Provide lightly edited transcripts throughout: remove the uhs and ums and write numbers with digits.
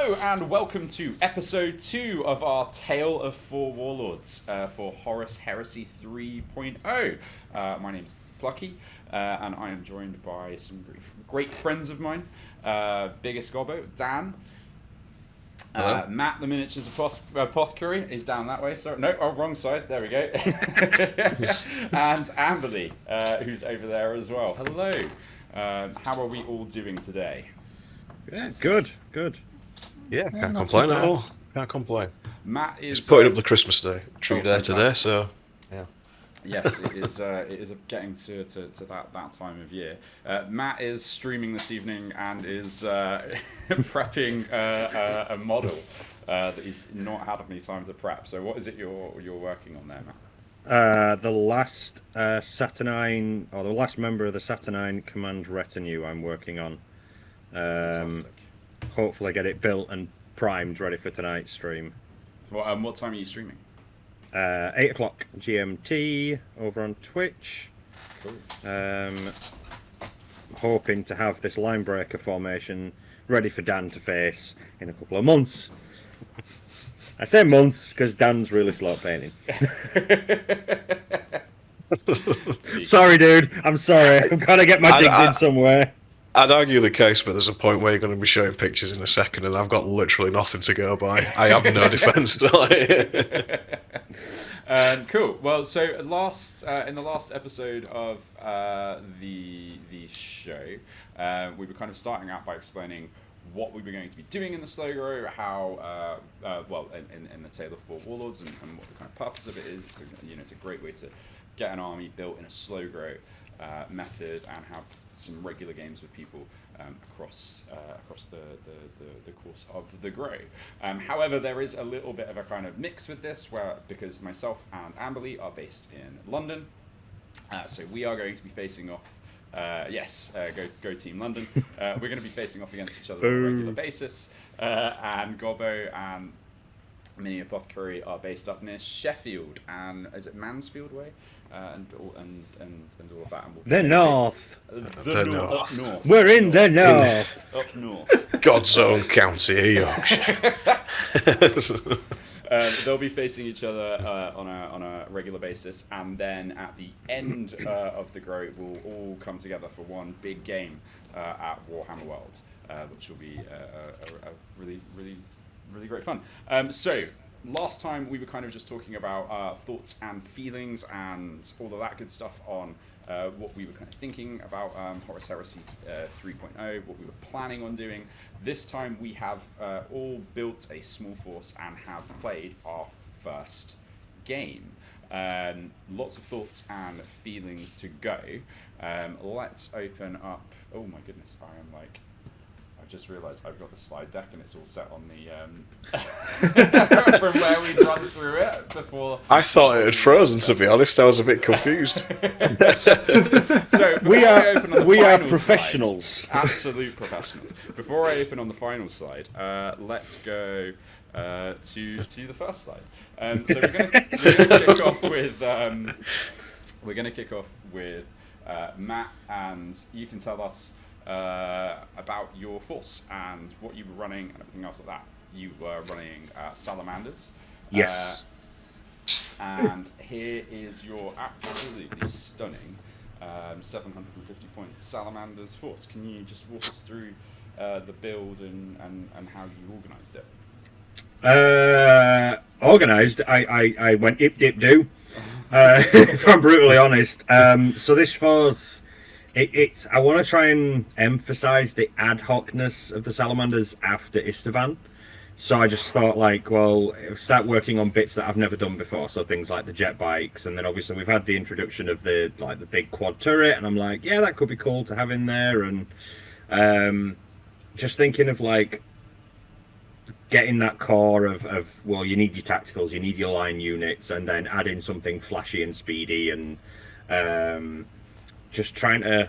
Hello and welcome to episode 2 of our Tale of Four Warlords for Horus Heresy 3.0. My name's Plucky, and I am joined by some great friends of mine. Biggest Gobbo, Dan. Matt, the miniatures apothecary, is down that way. Sorry, no, wrong side. There we go. And Amberly, who's over there as well. Hello. How are we all doing today? Yeah, good. Yeah, can't complain at all. Can't complain. Matt is putting up the Christmas tree there today, so yeah. Yes, it is. It is getting to that time of year. Matt is streaming this evening and is prepping a model that he's not had any time to prep. So, what is it you're working on there, Matt? The last Saturnine, or the last member of the Saturnine Command Retinue I'm working on. Fantastic. Hopefully get it built and primed, ready for tonight's stream. What time are you streaming? 8 o'clock GMT over on Twitch. Cool. Hoping to have this line breaker formation ready for Dan to face in a couple of months. I say months because Dan's really slow at painting. Sorry, dude. I'm sorry. I've got to get my digs in somewhere. I'd argue the case, but there's a point where you're going to be showing pictures in a second, and I've got literally nothing to go by. I have no defence. Cool. Well, so in the last episode of the show, we were kind of starting out by explaining what we were going to be doing in the slow grow, how in the Tale of Four Warlords, and what the kind of purpose of it is. It's a great way to get an army built in a slow grow method and have some regular games with people across the course of the grow. However, there is a little bit of a kind of mix with this, because myself and Amberly are based in London, so we are going to be facing off. Go Team London. We're going to be facing off against each other on a regular basis, and Gobbo and Mini Apothecary are based up near Sheffield, and is it Mansfield way? And all of that. And The north. The north. Up north. We're in the north. Up north. God's own county, Yorkshire. They'll be facing each other on a regular basis, and then at the end of the grow, we'll all come together for one big game at Warhammer World, which will be a really great fun. So last time we were kind of just talking about thoughts and feelings and all of that good stuff on what we were kind of thinking about Horus Heresy 3.0, what we were planning on doing. This time we have all built a small force and have played our first game. Lots of thoughts and feelings to go. Let's open up. Oh my goodness, I just realised I've got the slide deck and it's all set on the from where we'd run through it before. I thought it had frozen, to be honest. I was a bit confused. So We are professionals. Slide, absolute professionals. Before I open on the final slide, let's go to the first slide. So we're going to kick off with Matt, and you can tell us about your force and what you were running and everything else like that. You were running salamanders. Yes. And here is your absolutely stunning 750 point salamanders force. Can you just walk us through the build and how you organised it? Organised, I went dip-dip-do, if I'm brutally honest. So this force, it's I want to try and emphasise the ad hocness of the salamanders after Istvan. So I just thought, start working on bits that I've never done before. So things like the jet bikes, and then obviously we've had the introduction of the big quad turret, and I'm like, yeah, that could be cool to have in there. And just thinking of getting that core of you need your tacticals, you need your line units, and then add in something flashy and speedy, and just trying to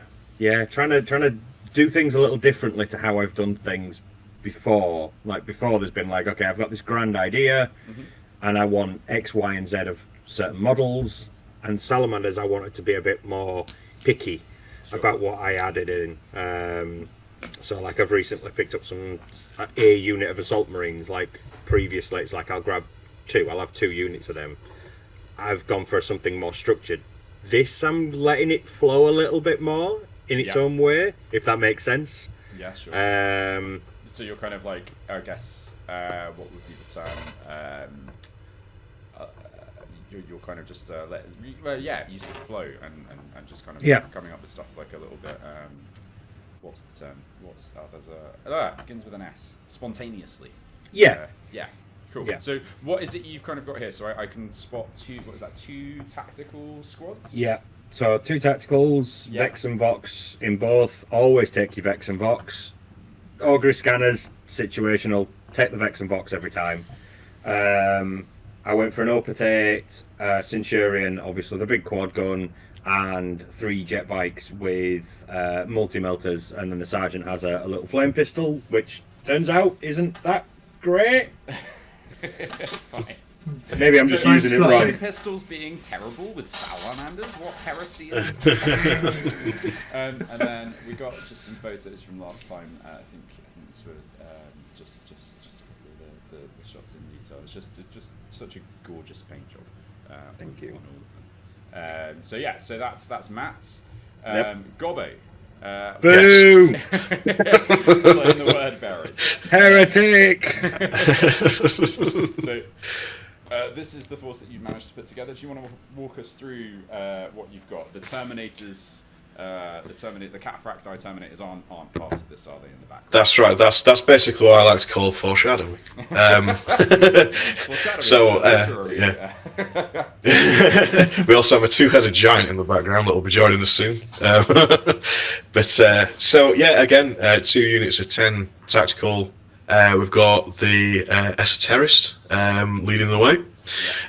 do things a little differently to how I've done things before. Before there's been okay, I've got this grand idea, and I want X, Y, and Z of certain models, and salamanders I want it to be a bit more picky about what I added in. So like I've recently picked up some a unit of assault marines. Like previously, it's like I'll grab 2. I'll have 2 units of them. I've gone for something more structured. This I'm letting it flow a little bit more in its own way, if that makes sense. Yeah, sure. So you're kind of like, I guess, what would be the term? You're kind of just use the flow and just kind of coming up with stuff like a little bit. What's the term? It begins with an S. Spontaneously. Yeah. Yeah. Cool. Yeah. So what is it you've kind of got here? So I can spot 2. What is that? 2 tactical squads. Yeah. So 2 tacticals, Vex and Vox in both. Always take your Vex and Vox. Augury scanners, situational. Take the Vex and Vox every time. I went for an Opatate, Centurion, obviously the big quad gun, and 3 jet bikes with multi-melters, and then the sergeant has a little flame pistol, which turns out isn't that great. Fine. Maybe I'm just using it wrong. Pistols being terrible with salamanders? What heresy is it? And then we got just some photos from last time. I think this were just a couple of the shots in detail. It's just such a gorgeous paint job. Thank you. On all of them. So that's Matt's. Yep. Gobbo. Boom! Like the word buried. Heretic! So, this is the force that you managed to put together. Do you want to walk us through what you've got? The Terminators, the Cataphracti Terminators aren't part of this, are they, in the background? That's right. That's basically what I like to call foreshadowing. So, yeah. We also have a 2-headed giant in the background that will be joining us soon. Again, 2 units of 10 tactical. We've got the Esoterist leading the way.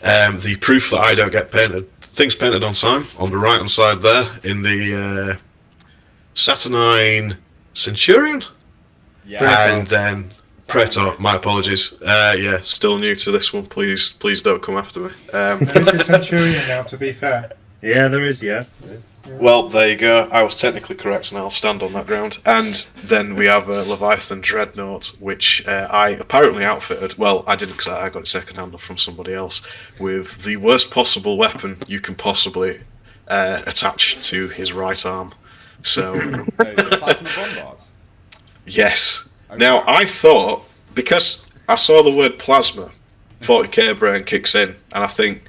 The proof that I don't get painted. Things painted on time on the right hand side there in the Saturnine Centurion. Yeah. And then Praetor, my apologies. Still new to this one. Please don't come after me. There's a Centurion now, to be fair. Yeah, there is, yeah. Well, there you go. I was technically correct, and I'll stand on that ground. And then we have a Leviathan Dreadnought, which I apparently outfitted. Well, I didn't, because I got it second-hand from somebody else, with the worst possible weapon you can possibly attach to his right arm. So, The Plasma Bombard. yes. Okay. Now, I thought, because I saw the word plasma, 40k brain kicks in, and I think,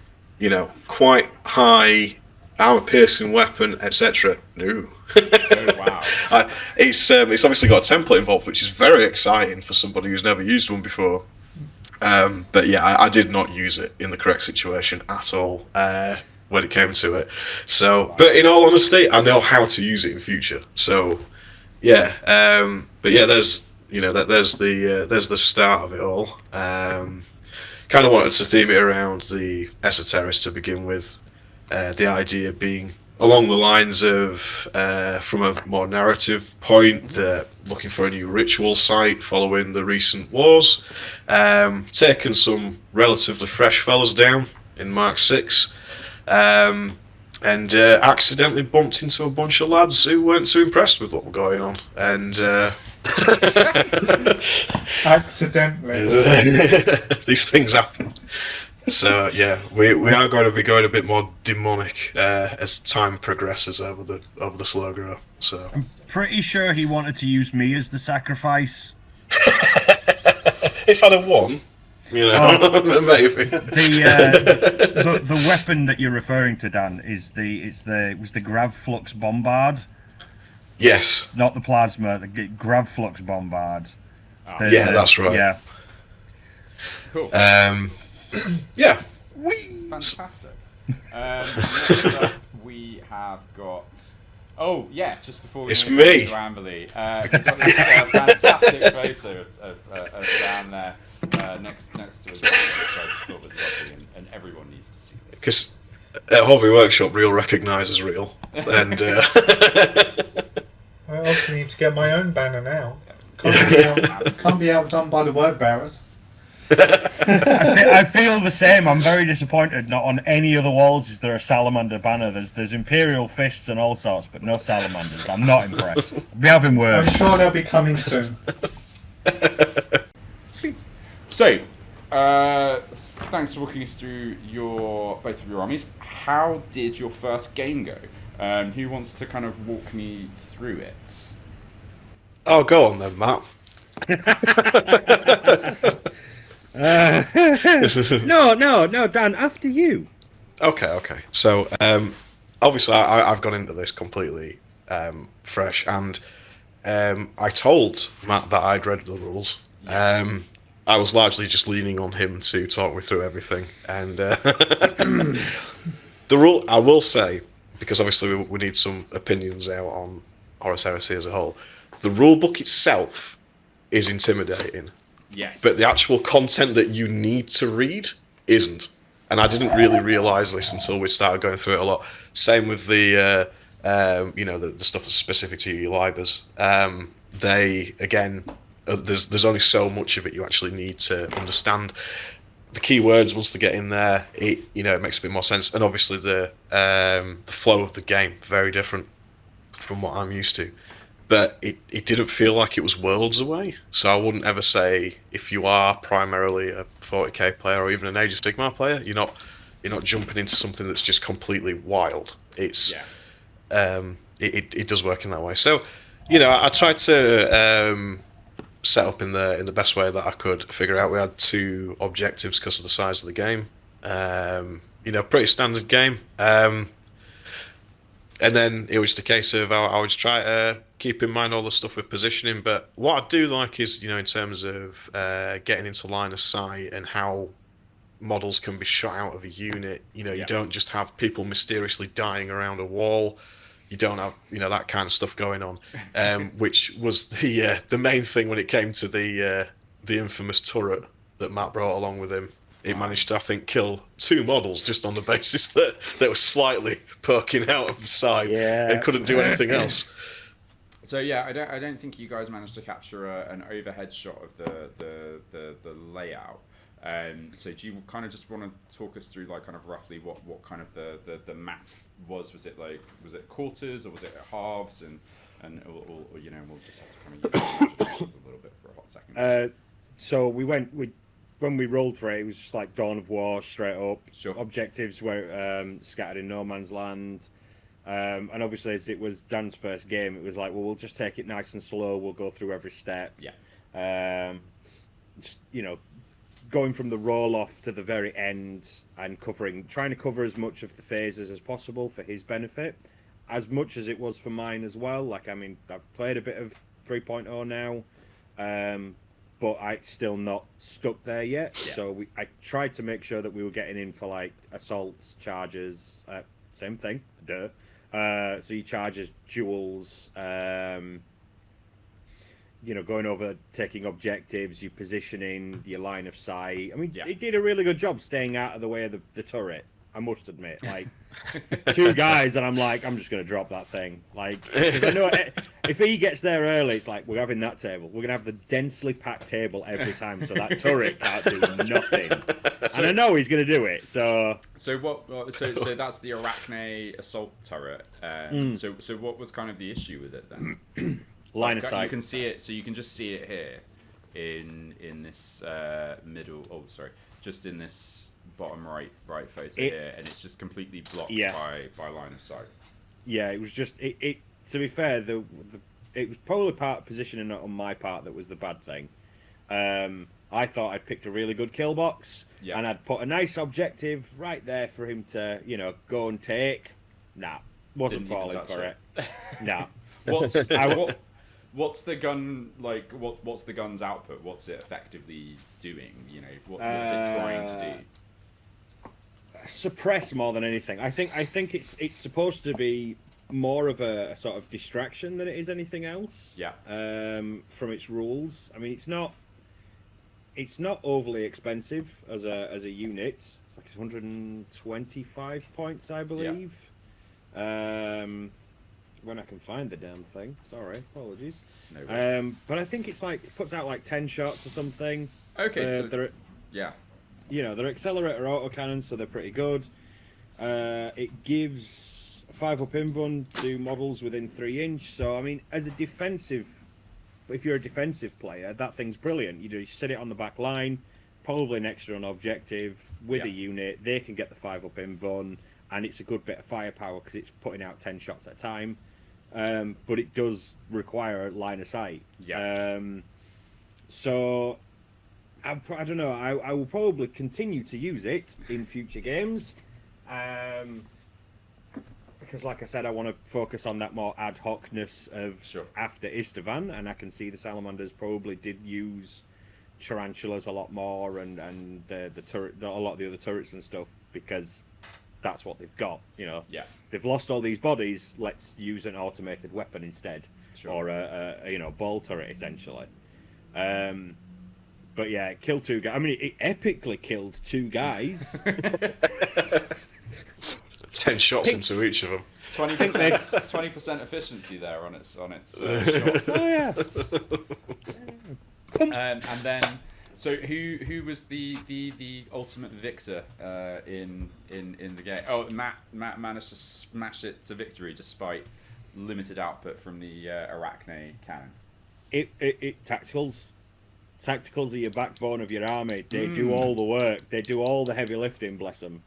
quite high armor-piercing weapon, etc. No. Oh, wow. It's obviously got a template involved, which is very exciting for somebody who's never used one before. But yeah, I did not use it in the correct situation at all when it came to it. So, but in all honesty, I know how to use it in future. So, yeah. But yeah, there's the start of it all. Kind of wanted to theme it around the Esoterist to begin with. The idea being along the lines of, from a more narrative point, that looking for a new ritual site following the recent wars, taking some relatively fresh fellas down in Mark 6, and accidentally bumped into a bunch of lads who weren't too impressed with what were going on, and Accidentally. these things happen. So yeah, we are going to be going a bit more demonic as time progresses over the slow grow. So I'm pretty sure he wanted to use me as the sacrifice. if I'd have won, maybe. The weapon that you're referring to, Dan, was the Gravflux Bombard. Yes. Not the plasma, the Gravflux Bombard. Oh. Yeah, that's right. Yeah. Cool. Yeah. Fantastic. Next up, we have got. Oh yeah, just before we It's move me. on to Amberley, we've got this fantastic photo of Dan there next to us, which I thought was lovely, and everyone needs to see this. Because at Hobby Workshop, real recognises real, and I also need to get my own banner now. Can't be outdone by the word bearers. I feel the same. I'm very disappointed. Not on any other walls is there a salamander banner. There's Imperial fists and all sorts, but no salamanders. I'm not impressed. I'll be having I'm words. sure they'll be coming soon. So, thanks for walking us through both of your armies. How did your first game go? Who wants to kind of walk me through it? Oh, go on then, Matt. No, Dan. After you. Okay. So, obviously, I've gone into this completely fresh, and I told Matt that I'd read the rules. I was largely just leaning on him to talk me through everything, and the rule, I will say, because obviously we need some opinions out on Horus Heresy as a whole. The rule book itself is intimidating. Yes. But the actual content that you need to read isn't. And I didn't really realise this until we started going through it a lot. Same with the stuff that's specific to your libers. They, again, there's only so much of it you actually need to understand. The key words, once they get in there, it makes a bit more sense. And obviously the flow of the game, very different from what I'm used to. But it didn't feel like it was worlds away. So I wouldn't ever say, if you are primarily a 40k player or even an Age of Sigmar player, you're not jumping into something that's just completely wild. It's it does work in that way. So, I tried to set up in the best way that I could figure out. We had 2 objectives because of the size of the game. Pretty standard game. And then it was just a case of I would try to keep in mind all the stuff with positioning. But what I do like is, in terms of getting into line of sight and how models can be shot out of a unit. You don't just have people mysteriously dying around a wall. You don't have, that kind of stuff going on, which was the main thing when it came to the infamous turret that Matt brought along with him. It managed to, I think, kill 2 models just on the basis that they were slightly poking out of the side and couldn't do anything else. So yeah, I don't think you guys managed to capture an overhead shot of the layout. So do you kind of just want to talk us through, like, kind of roughly what kind of the map was? Was it quarters, or was it halves, or we'll just have to kind of use the imaginations a little bit for a hot second. So when we rolled for it, it was just like Dawn of War, straight up. Sure. Objectives were scattered in no man's land. And obviously, as it was Dan's first game, it was like, well, we'll just take it nice and slow. We'll go through every step. Yeah. Just, going from the roll-off to the very end and trying to cover as much of the phases as possible for his benefit, as much as it was for mine as well. Like, I mean, I've played a bit of 3.0 now, but I'm still not stuck there yet. Yeah. So I tried to make sure that we were getting in for, like, assaults, charges, same thing, duh. So your charges, duels, going over, taking objectives, your positioning, your line of sight. I mean, It did a really good job staying out of the way of the turret, I must admit. Like, 2 guys, and I'm like, I'm just going to drop that thing. Like, 'cause I know if he gets there early, it's like, we're having that table. We're going to have the densely packed table every time, so that turret can't do nothing. And I know he's going to do it, so... So that's the Arachne assault turret. So what was kind of the issue with it then? Line of sight. You can see it, so you can just see it here in this middle. Oh, sorry, just in this bottom right photo here, and it's just completely blocked by line of sight. Yeah, it was just it. To be fair, it was probably part of positioning on my part that was the bad thing. I thought I'd picked a really good kill box, and I'd put a nice objective right there for him to go and take. Nah, wasn't falling for it. Nah. What's the gun like? What's the gun's output? What's it effectively doing? What's it trying to do? Suppress more than anything. I think it's supposed to be more of a sort of distraction than it is anything else. Yeah. From its rules, I mean, it's not overly expensive as a unit. It's like 125 points, I believe. Yeah. When I can find the damn thing. Sorry, apologies. No worries. But I think it's like it puts out like 10 shots or something. Okay. Yeah. You know, they're accelerator autocannons, so they're pretty good. It gives 5-up invuln to models within 3 inch. So I mean, as a defensive, if you're a defensive player, that thing's brilliant. You sit it on the back line, probably next to an objective with a unit. They can get the 5-up invuln, and it's a good bit of firepower because it's putting out 10 shots at a time. But it does require line of sight. Yeah. So I don't know. I will probably continue to use it in future games. Because, like I said, I want to focus on that more ad hocness of after Istvan, and I can see the Salamanders probably did use tarantulas a lot more, and the turret, a lot of the other turrets and stuff, because that's what they've got. You know, they've lost all these bodies. Let's use an automated weapon instead, or a ball turret essentially. But yeah, it killed 2 guys. I mean, it epically killed 2 guys. 10 shots into each of them. 20% efficiency there on its shot. Oh yeah. And then, so who was the ultimate victor in the game? Oh, Matt managed to smash it to victory despite limited output from the Arachne cannon. Tacticals are your backbone of your army. They do all the work. They do all the heavy lifting. Bless them.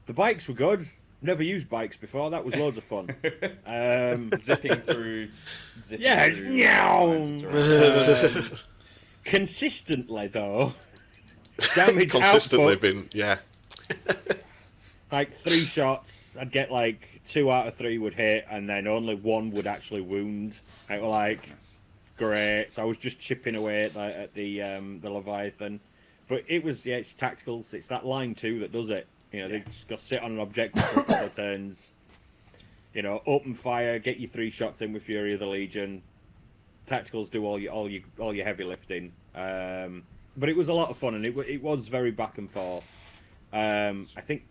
The bikes were good. Never used bikes before. That was loads of fun. Zipping through. Consistently though. Damage Consistently output, been like 3 shots. I'd get like 2 out of 3 would hit, and then only 1 would actually wound. I was like, great. So I was just chipping away at the Leviathan. But it was it's tacticals. It's that line 2 that does it. You know, they just go sit on an objective for a couple of turns. You know, open fire, get your 3 shots in with Fury of the Legion. Tacticals do all your heavy lifting. But it was a lot of fun, and it was very back and forth. I think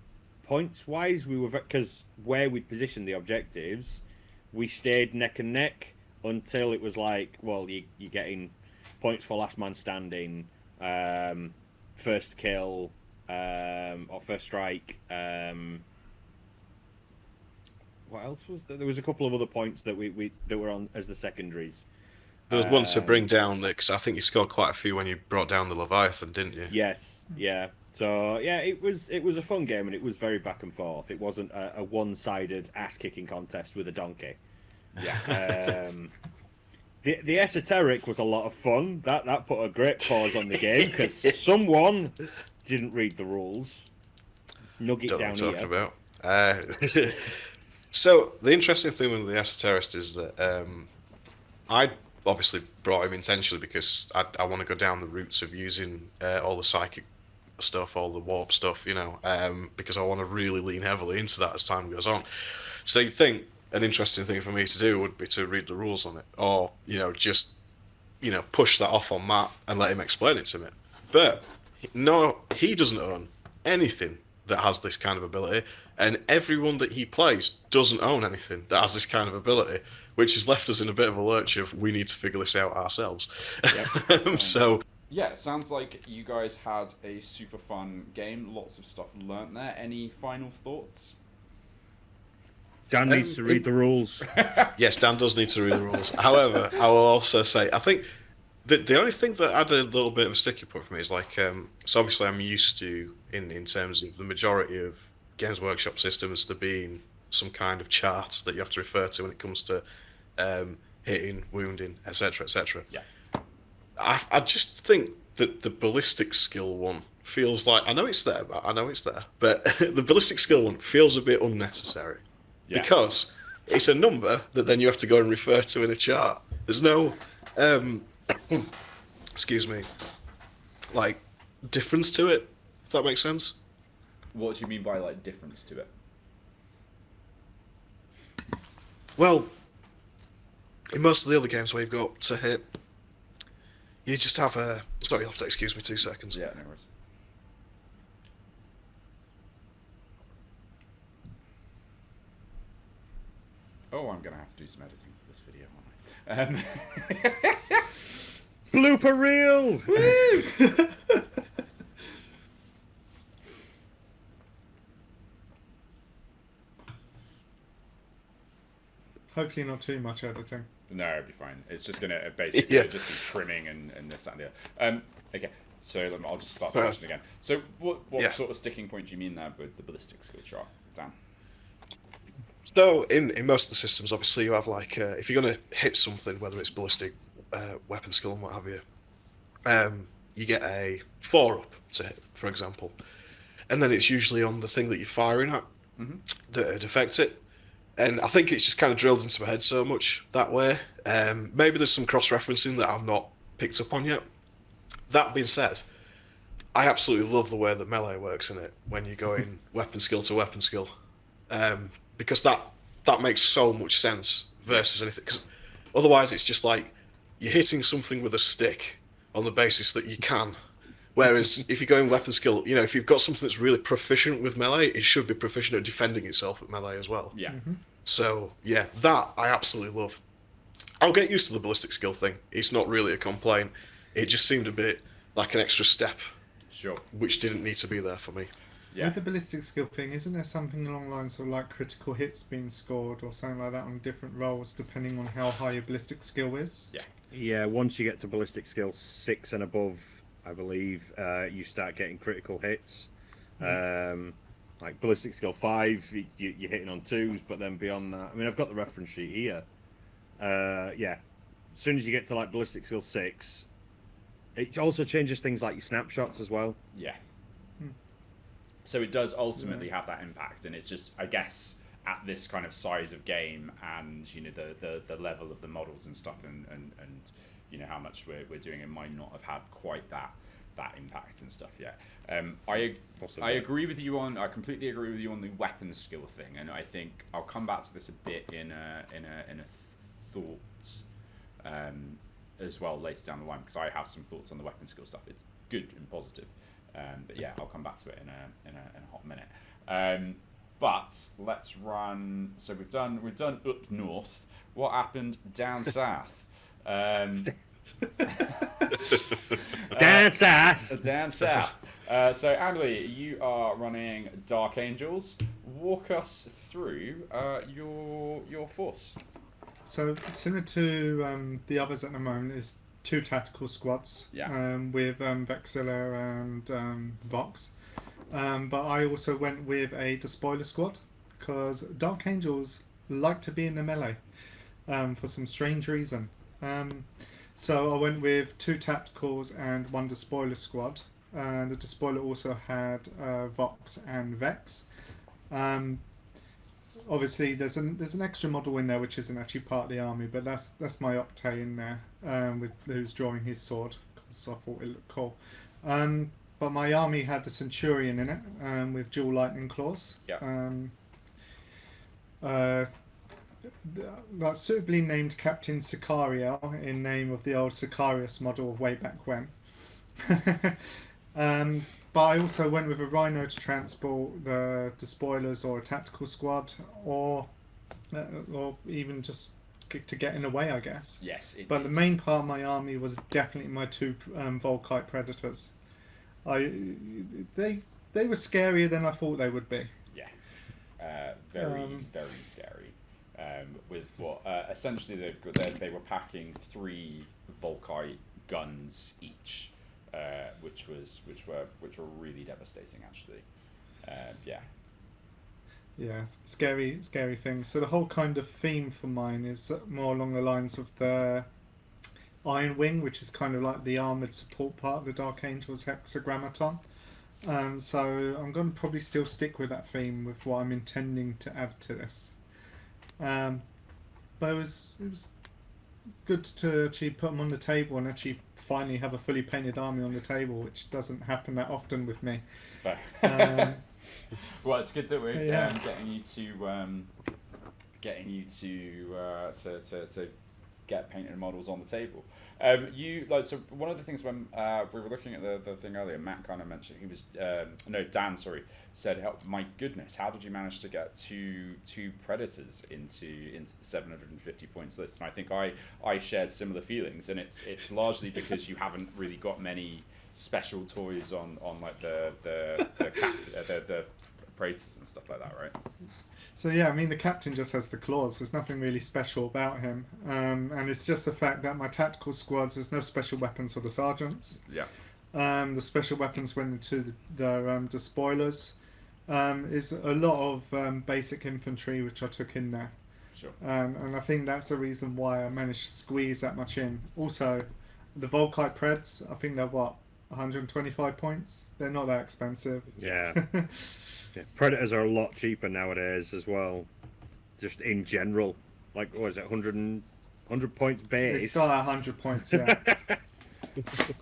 points wise, we were, because where we'd positioned the objectives, we stayed neck and neck until it was like, well, you're getting points for last man standing, first kill. Or first strike. What else was there? There was a couple of other points that that were on as the secondaries. There was one to bring down, because I think you scored quite a few when you brought down the Leviathan, didn't you? Yes, yeah. So yeah, it was a fun game, and it was very back and forth. It wasn't a one-sided ass-kicking contest with a donkey. Yeah. The esoteric was a lot of fun. That put a great pause on the game because someone didn't read the rules. Nugget Don't know down what I'm here. talking about. So the interesting thing with the esoterist is that I obviously brought him intentionally because I want to go down the routes of using all the psychic stuff, all the warp stuff, you know, because I want to really lean heavily into that as time goes on. So you'd think an interesting thing for me to do would be to read the rules on it, or just push that off on Matt and let him explain it to me. But no, he doesn't own anything that has this kind of ability, and everyone that he plays doesn't own anything that has this kind of ability, which has left us in a bit of a lurch of we need to figure this out ourselves. Yep. So yeah, it sounds like you guys had a super fun game, lots of stuff learnt there. Any final thoughts? Dan needs to read the rules. Yes, Dan does need to read the rules. However, I will also say, I think the only thing that had a little bit of a sticky point for me is like, so obviously I'm used to, in terms of the majority of Games Workshop systems, there being some kind of chart that you have to refer to when it comes to hitting, wounding, etc., etc. Yeah. I just think that the ballistic skill one feels like, I know it's there, but the ballistic skill one feels a bit unnecessary. Yeah. Because it's a number that then you have to go and refer to in a chart. There's no, excuse me, like, difference to it, if that makes sense. What do you mean by, like, difference to it? Well, in most of the other games where you've got to hit, you just have a... Sorry, you'll have to excuse me 2 seconds. Yeah, no worries. Oh, I'm going to have to do some editing to this video, aren't I? Blooper reel! Woo! Hopefully not too much editing. No, it'll be fine. It's just going to basically Yeah. just be trimming and this and the other. Okay, so I'll just start the question again. So what sort of sticking point do you mean there with the ballistic skill chart, Dan? So in most of the systems, obviously, you have like if you're going to hit something, whether it's ballistic, weapon skill and what have you, you get a 4-up to hit, for example, and then it's usually on the thing that you're firing at that affects it. And I think it's just kind of drilled into my head so much that way. Maybe there's some cross-referencing that I'm not picked up on yet. That being said, I absolutely love the way that melee works in it when you go in weapon skill to weapon skill, because that makes so much sense versus anything. Because otherwise, it's just like you're hitting something with a stick on the basis that you can. Whereas if you go in weapon skill, you know, if you've got something that's really proficient with melee, it should be proficient at defending itself with melee as well. Yeah. So yeah, that I absolutely love. I'll get used to the ballistic skill thing. It's not really a complaint. It just seemed a bit like an extra step, Sure. which didn't need to be there for me. Yeah. With the ballistic skill thing, isn't there something along the lines of like critical hits being scored or something like that on different rolls depending on how high your ballistic skill is? Yeah. Yeah, once you get to ballistic skill 6 and above, I believe, you start getting critical hits. Like ballistic skill 5, you're hitting on 2s, but then beyond that, I mean, I've got the reference sheet here. Yeah, as soon as you get to like ballistic skill 6, it also changes things like your snapshots as well. Yeah. So it does ultimately have that impact, and it's just, I guess, at this kind of size of game, and you know the level of the models and stuff, and you know how much we're doing, it might not have had quite that impact and stuff yet. I agree with you on. I completely agree with you on the weapon skill thing, and I think I'll come back to this a bit in a thoughts as well later down the line, because I have some thoughts on the weapon skill stuff. It's good and positive. But yeah, I'll come back to it in a hot minute. But let's run. So we've done up north. What happened down south? Down south. Down south. So Emily, you are running Dark Angels. Walk us through your force. So similar to the others at the moment is 2 tactical squads, with Vexilla and Vox. But I also went with a Despoiler squad, because Dark Angels like to be in the melee for some strange reason. So I went with 2 tacticals and 1 Despoiler squad. The Despoiler also had Vox and Vex. Obviously, there's an extra model in there which isn't actually part of the army, but that's my Octane in there, with who's drawing his sword, because I thought it looked cool. But my army had the Centurion in it, with dual lightning claws. That's suitably named Captain Sicario, in name of the old Sicarius model of way back when. But I also went with a Rhino to transport the spoilers, or a tactical squad, or even just to get in the way, I guess. Yes. But the main part of my army was definitely my 2 Volkite Predators. They were scarier than I thought they would be. Yeah. Very scary. With what essentially they were packing 3 Volkite guns each. Which were really devastating, actually. Yeah, scary things. So the whole kind of theme for mine is more along the lines of the Iron Wing, which is kind of like the armoured support part of the Dark Angels hexagrammaton. So I'm going to probably still stick with that theme with what I'm intending to add to this. But it was good to actually put them on the table and actually finally have a fully painted army on the table, which doesn't happen that often with me. Well, it's good that we're getting you to get painted models on the table. So one of the things when we were looking at the thing earlier, Matt kind of mentioned, he was Dan said, my goodness, how did you manage to get two Predators into the 750 points list? And I think I shared similar feelings, and it's largely because you haven't really got many special toys on like the Praetors and stuff like that, right? So yeah, I mean the captain just has the claws. There's nothing really special about him, and it's just the fact that my tactical squads, there's no special weapons for the sergeants. Yeah. The special weapons went into the spoilers. Is a lot of basic infantry which I took in there. Sure. And I think that's the reason why I managed to squeeze that much in. Also, the Volkite Preds, I think they're 125 points. They're not that expensive. Yeah. Yeah. Predators are a lot cheaper nowadays as well. Just in general, like what is it, 100 points base? They start at 100 points. Yeah.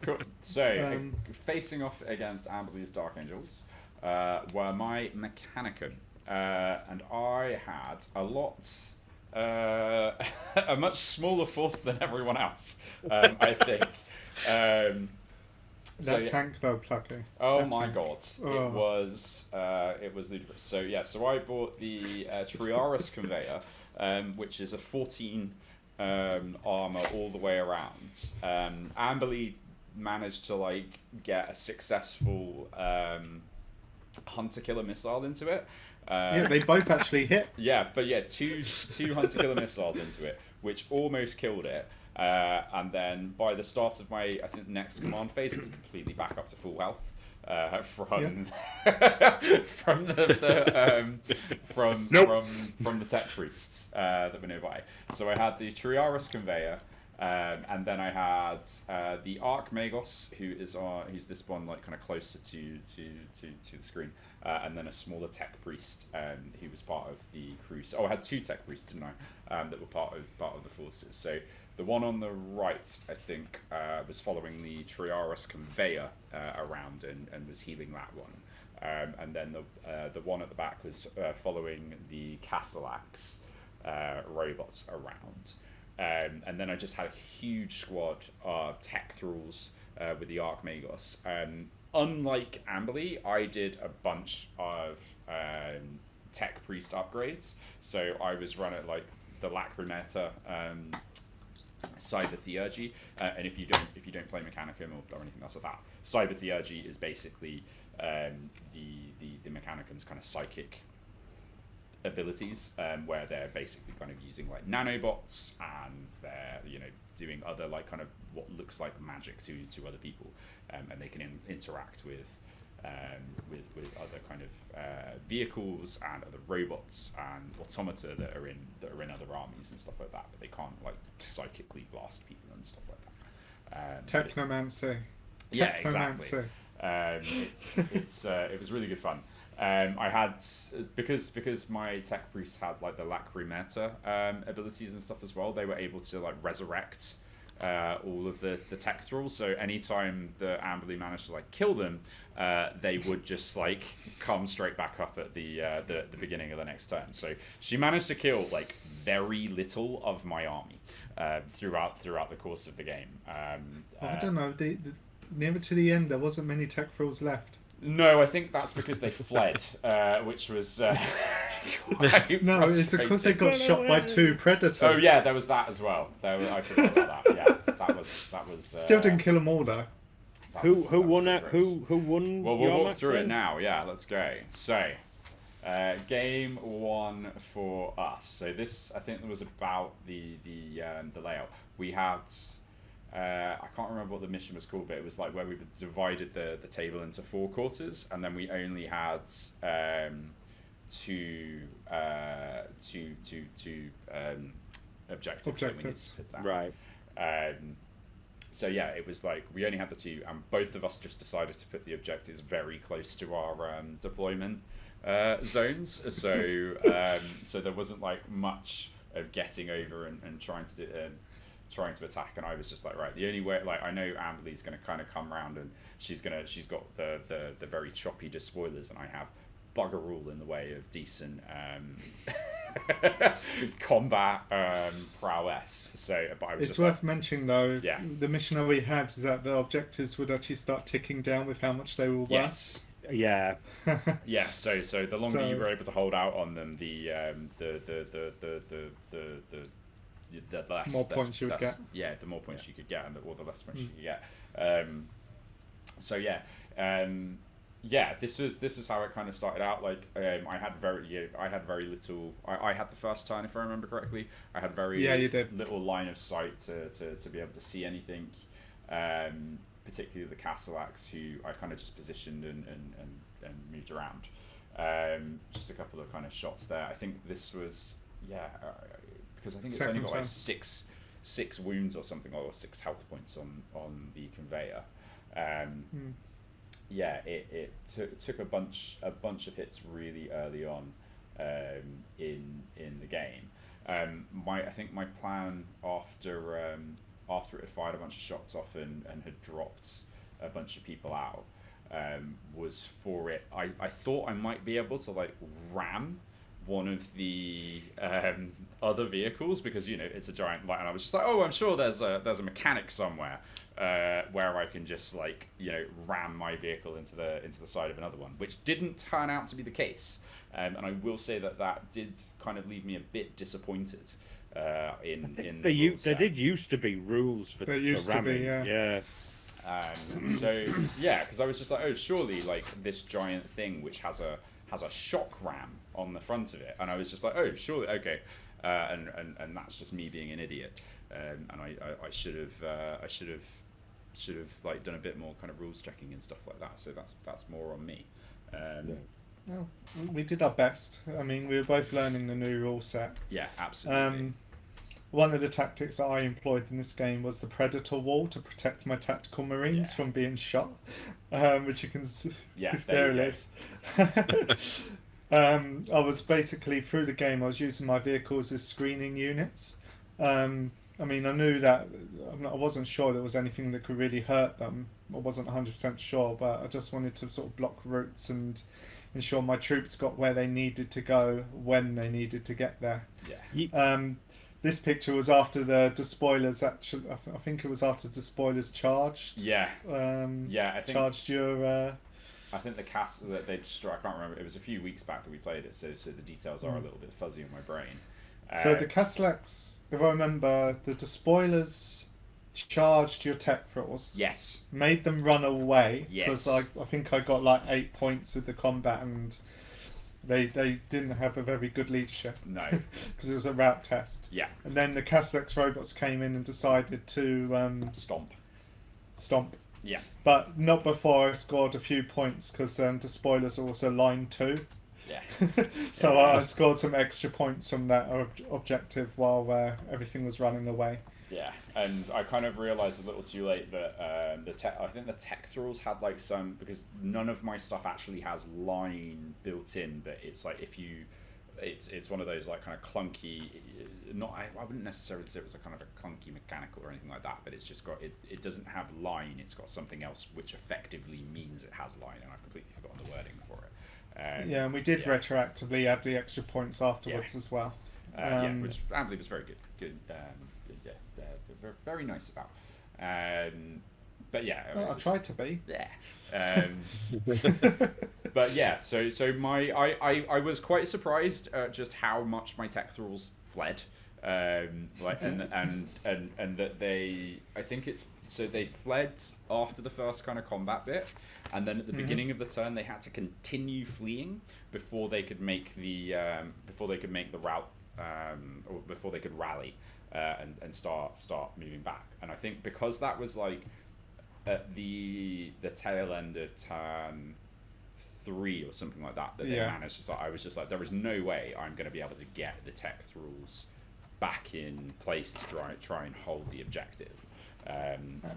Cool. So facing off against Amberley's Dark Angels were my Mechanicum, and I had a much smaller force than everyone else. I think. That tank though, Plucky. Oh that my tank. god, it was ludicrous. So yeah, so I bought the Triaris Conveyor, which is a 14 armor all the way around. Amberley managed to like get a successful hunter killer missile into it. Yeah, they both actually hit. Yeah, but yeah, two hunter killer missiles into it, which almost killed it. And then by the start of my, I think, next command phase, it was completely back up to full health from the tech priests that were nearby. So I had the Triaris Conveyor, and then I had the Archmagos, who's this one like kind of closer to the screen, and then a smaller tech priest who was part of the crew. So I had two tech priests, didn't I? That were part of the forces. So the one on the right, I think, was following the Triaris Conveyor around and was healing that one. And then the one at the back was following the Castellax robots around. And then I just had a huge squad of tech thralls with the Archmagos. Unlike Amberley, I did a bunch of tech priest upgrades. So I was running like the Lacrimeta Cyber Theurgy, and if you don't play Mechanicum or anything else like that, Cyber Theurgy is basically the Mechanicum's kind of psychic abilities, where they're basically kind of using like nanobots, and they're doing other like kind of what looks like magic to other people, and they can interact with other kind of vehicles and other robots and automata that are in other armies and stuff like that, but they can't like psychically blast people and stuff like that. Technomancy. Yeah, exactly. It was really good fun. I had because my tech priests had like the Lacrimeta abilities and stuff as well. They were able to like resurrect all of the tech thralls. So anytime the Amberley managed to like kill them, they would just like come straight back up at the beginning of the next turn. So she managed to kill like very little of my army throughout the course of the game. I don't know. Never to the end, there wasn't many tech thralls left. No, I think that's because they fled, which was no, it's because they got shot by two predators. Oh yeah, there was that as well. I forgot about that. Yeah, that was. Still didn't kill them all though. Who won that? Who won? Well, we'll walk through it now. Yeah, let's go. So, game one for us. So this, I think, was about the layout. We had. I can't remember what the mission was called, but it was like where we divided the table into 4 quarters, and then we only had two objectives. That we needed to put down. Right. So yeah, it was like we only had the 2, and both of us just decided to put the objectives very close to our deployment zones. So so there wasn't like much of getting over and trying to attack, and I was just like, right, the only way, like, I know Amberley's going to kind of come round, and she's got the very choppy despoilers, and I have bugger all in the way of decent combat prowess. So, but I was it's worth mentioning though, yeah, the mission that we had is that the objectives would actually start ticking down with how much they were worth. Yes. Yeah. Yeah. So the longer you were able to hold out on them, the less more points you would get. Yeah, the more points you could get, or the less points you could get. So yeah, yeah, this is how it kind of started out. Like, I had very little. I had the first turn, if I remember correctly. I had very you did. little line of sight to be able to see anything. Particularly the Castellax, who I kind of just positioned and moved around. Just a couple of kind of shots there. I think this was because I think it's only got like six wounds or something, or 6 health points on the conveyor. Yeah, it took a bunch of hits really early on in the game. I think my plan after it had fired a bunch of shots off and had dropped a bunch of people out was for it. I thought I might be able to like ram one of the other vehicles, because it's a giant light, and I was just like, oh, I'm sure there's a mechanic somewhere where I can just like ram my vehicle into the side of another one, which didn't turn out to be the case, and I will say that did kind of leave me a bit disappointed. There did used to be rules for ramming. So yeah, because I was just like, oh, surely like this giant thing which has a shock ram on the front of it, and I was just like, oh, surely, okay, and that's just me being an idiot, and I should have like done a bit more kind of rules checking and stuff like that. So that's more on me. Well, we did our best. I mean, we were both learning the new rule set. Yeah, absolutely. One of the tactics that I employed in this game was the Predator Wall to protect my tactical marines from being shot, which you can see. Yeah, there it is. I was basically, through the game, I was using my vehicles as screening units. I mean, I knew that I wasn't sure there was anything that could really hurt them. I wasn't 100% sure, but I just wanted to sort of block routes and ensure my troops got where they needed to go when they needed to get there. Yeah. This picture was after the despoilers. Actually, I think it was after despoilers charged. Yeah. I think charged your. I think the cast that they destroyed. I can't remember. It was a few weeks back that we played it, so the details are a little bit fuzzy in my brain. So the Castellax, if I remember, the despoilers charged your tech thralls. Yes. Made them run away. Yes. Because I think I got like 8 points with the combat, and they didn't have a very good leadership. No. Because it was a route test. Yeah. And then the Castellax robots came in and decided to stomp. Yeah. But not before I scored a few points, because despoilers are also line 2. Yeah. So I scored some extra points from that objective while everything was running away. Yeah, and I kind of realised a little too late that I think the tech thralls had like some, because none of my stuff actually has line built in, but it's like it's one of those like kind of clunky, I wouldn't necessarily say it was a kind of a clunky mechanical or anything like that, but it's just got it doesn't have line, it's got something else which effectively means it has line, and I've completely forgotten the wording for it. Yeah, and we did retroactively add the extra points afterwards as well. Which Ambly was very good. Very nice about. But yeah, well, I tried to be. Yeah. But yeah, so I was quite surprised at just how much my tech thralls fled. Like and that they fled after the first kind of combat bit, and then at the beginning of the turn they had to continue fleeing before they could make the route, or before they could rally and start moving back. And I think because that was like at the tail end of turn 3 or something like that they managed to start, I was just like, there is no way I'm going to be able to get the tech thralls back in place to try and hold the objective.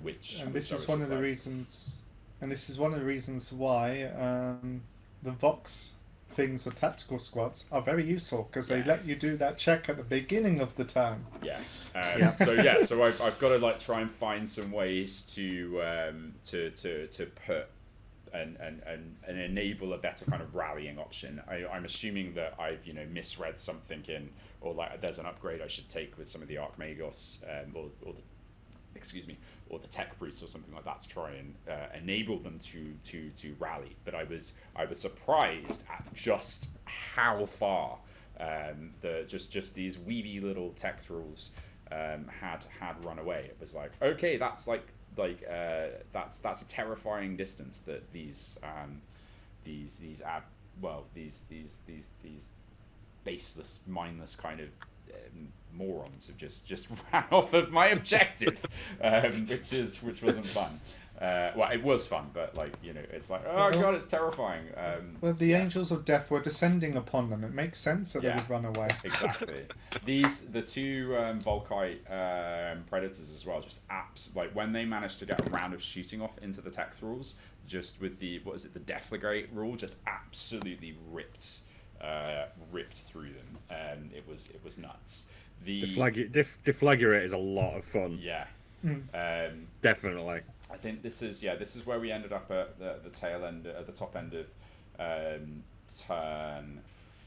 This is one of the reasons why the Vox things or tactical squads are very useful, because they let you do that check at the beginning of the turn. So I've got to like try and find some ways to put and enable a better kind of rallying option. I'm assuming that I've misread something in, or like there's an upgrade I should take with some of the Archmagos or the tech priests or something like that to try and enable them to rally. But I was surprised at just how far just these weedy little tech thralls had run away. It was like, okay, that's that's a terrifying distance that these these baseless, mindless kind of morons have just ran off of my objective, which wasn't fun. Well, it was fun, but like, you know, it's like, oh god, it's terrifying. Well, the angels of death were descending upon them. It makes sense that they would run away. Exactly. The two Volkite predators as well, just like when they managed to get a round of shooting off into the text rules, just with the the Deflagrate rule, just absolutely ripped through them. It was nuts. Deflagrate is a lot of fun. Yeah. Definitely. I think this is where we ended up at the tail end, at the top end of turn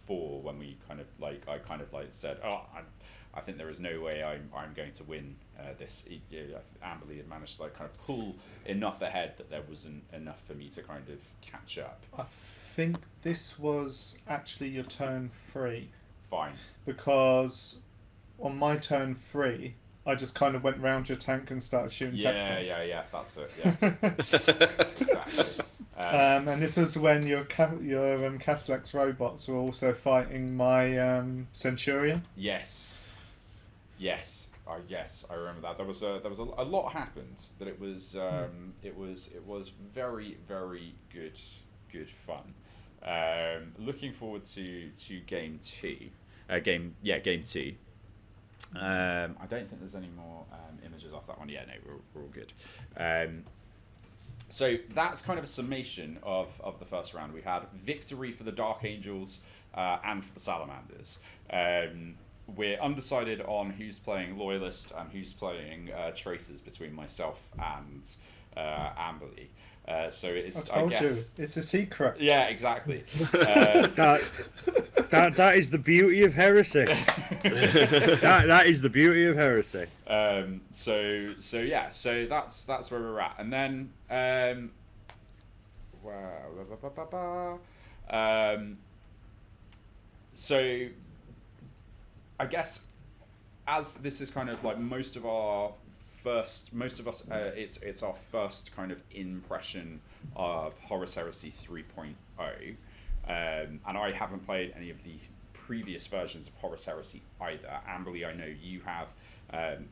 4, when we I said, I think there is no way I'm going to win this. Amberley had managed to kind of pull enough ahead that there wasn't enough for me to kind of catch up. I think this was actually your turn 3. Fine. Because on my turn 3, I just kind of went round your tank and started shooting tech that's it. Yeah. Exactly. And this was when your Castellax robots were also fighting my Centurion. Yes, I remember that. There was a lot happened, but it was very, very good fun. Looking forward to game 2. Game 2. I don't think there's any more images off that one. Yeah, no, we're all good. So that's kind of a summation of the first round. We had victory for the Dark Angels and for the Salamanders. We're undecided on who's playing Loyalist and who's playing Tracers between myself and Amberley. So it's, I guess, it's a secret. Yeah, exactly. That is the beauty of heresy. that is the beauty of heresy. So that's where we're at, and then so I guess as this is kind of like most of us, it's our first kind of impression of Horus Heresy 3.0, and I haven't played any of the previous versions of Horus Heresy either. Amberley, I know you have.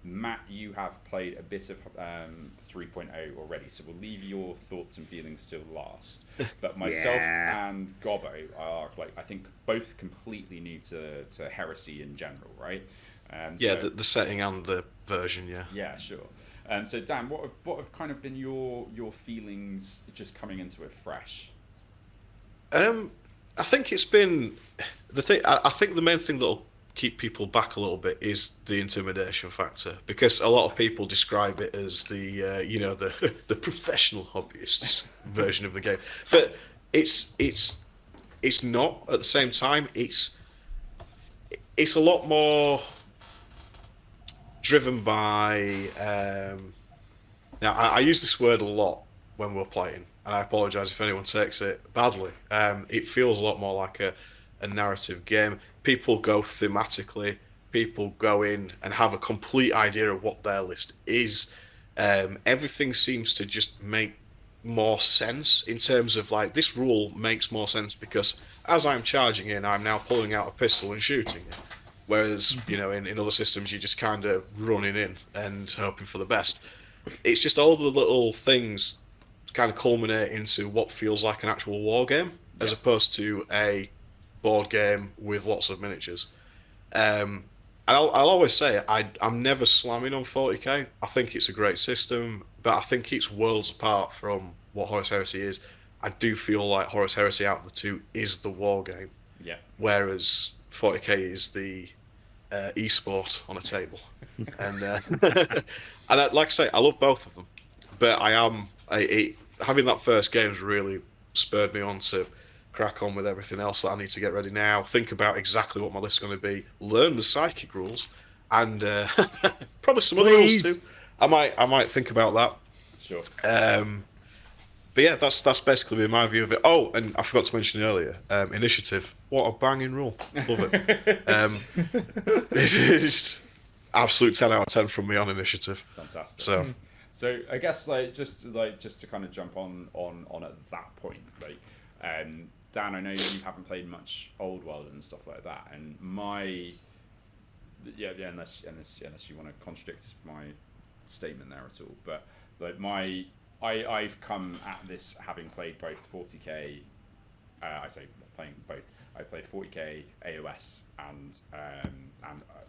Matt, you have played a bit of 3.0 already, so we'll leave your thoughts and feelings till last. But myself and Gobbo are, I think, both completely new to Heresy in general, right? The setting and the version, yeah. Yeah, sure. So Dan, what have kind of been your feelings just coming into it fresh? I think it's been the thing. I think the main thing that'll keep people back a little bit is the intimidation factor, because a lot of people describe it as the professional hobbyists version of the game, but it's not. At the same time, it's a lot more driven by. Now, I use this word a lot when we're playing, and I apologise if anyone takes it badly. It feels a lot more like a narrative game. People go thematically. People go in and have a complete idea of what their list is. Everything seems to just make more sense in terms of this rule makes more sense because as I'm charging in, I'm now pulling out a pistol and shooting it. Whereas, in other systems, you're just kind of running in and hoping for the best. It's just all the little things kind of culminate into what feels like an actual war game, as opposed to a board game with lots of miniatures. And I'll always say I'm never slamming on 40k. I think it's a great system, but I think it's worlds apart from what Horus Heresy is. I do feel like Horus Heresy out of the two is the war game. Yeah. Whereas 40k is the e-sport on a table. And like I say, I love both of them. But having that first game's really spurred me on to crack on with everything else that I need to get ready now, think about exactly what my list's going to be, learn the psychic rules, and probably some other rules too. I might think about that. Sure. But yeah, that's basically been my view of it. Oh, and I forgot to mention earlier, initiative. What a banging rule. Love it. It's absolute 10 out of 10 from me on initiative. Fantastic. So I guess just to kind of jump on at that point, Dan, I know you haven't played much Old World and stuff like that, and unless you want to contradict my statement there at all, but like I've come at this having played both 40k. I say playing both. I played 40k AOS and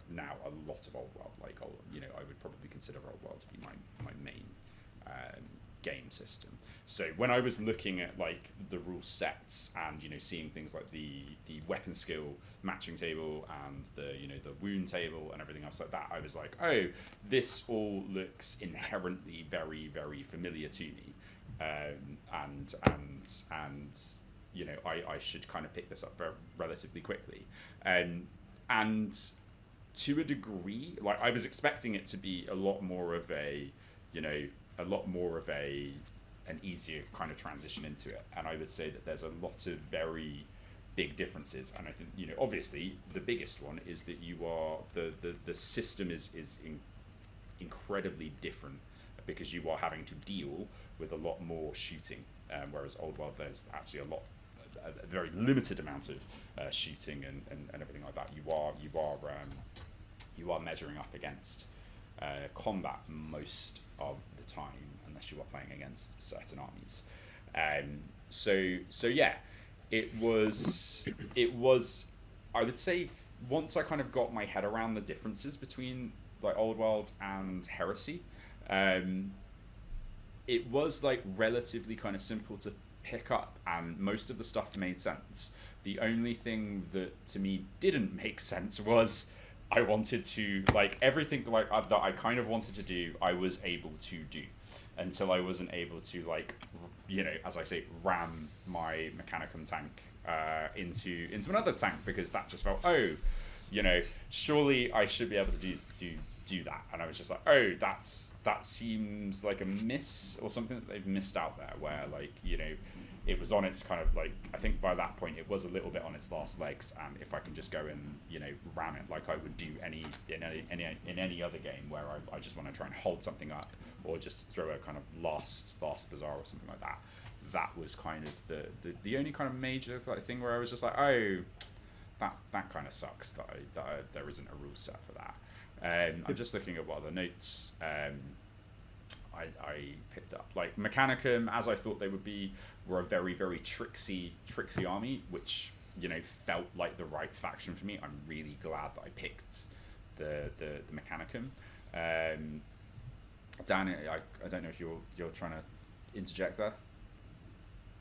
now a lot of Old World. Like I would probably consider Old World to be my main game system. So when I was looking at like the rule sets and seeing things like the weapon skill matching table and the wound table and everything else like that, I was like, oh, this all looks inherently very, very familiar to me, and I should kind of pick this up relatively quickly, and to a degree, like I was expecting it to be a lot more of an easier kind of transition into it, and I would say that there's a lot of very big differences, and I think obviously the biggest one is that the system is incredibly different because you are having to deal with a lot more shooting, whereas Old World there's actually a very limited amount of shooting and everything like that. You are measuring up against combat most of the time, unless you are playing against certain armies. So yeah, it was I would say once I kind of got my head around the differences between like Old World and Heresy, it was like relatively kind of simple to pick up, and most of the stuff made sense. The only thing that to me didn't make sense was I wanted to, like, everything like that I kind of wanted to do, I was able to do, until I wasn't able to, like, as I say, ram my Mechanicum tank into another tank, because that just felt, surely I should be able to do that. And I was just like, that seems like a miss or something that they've missed out there, where like, it was on its kind of like, I think by that point it was a little bit on its last legs, and if I can just go and ram it like I would do in any other game where I just want to try and hold something up, or just throw a kind of last bazaar or something like that, that was kind of the only kind of major thing where I was just like, that kind of sucks that there isn't a rule set for that. I'm just looking at what other notes I picked up. Like Mechanicum, as I thought they would be, were a very, very tricksy army, which felt like the right faction for me. I'm really glad that I picked the Mechanicum. Dan, I don't know if you're trying to interject there.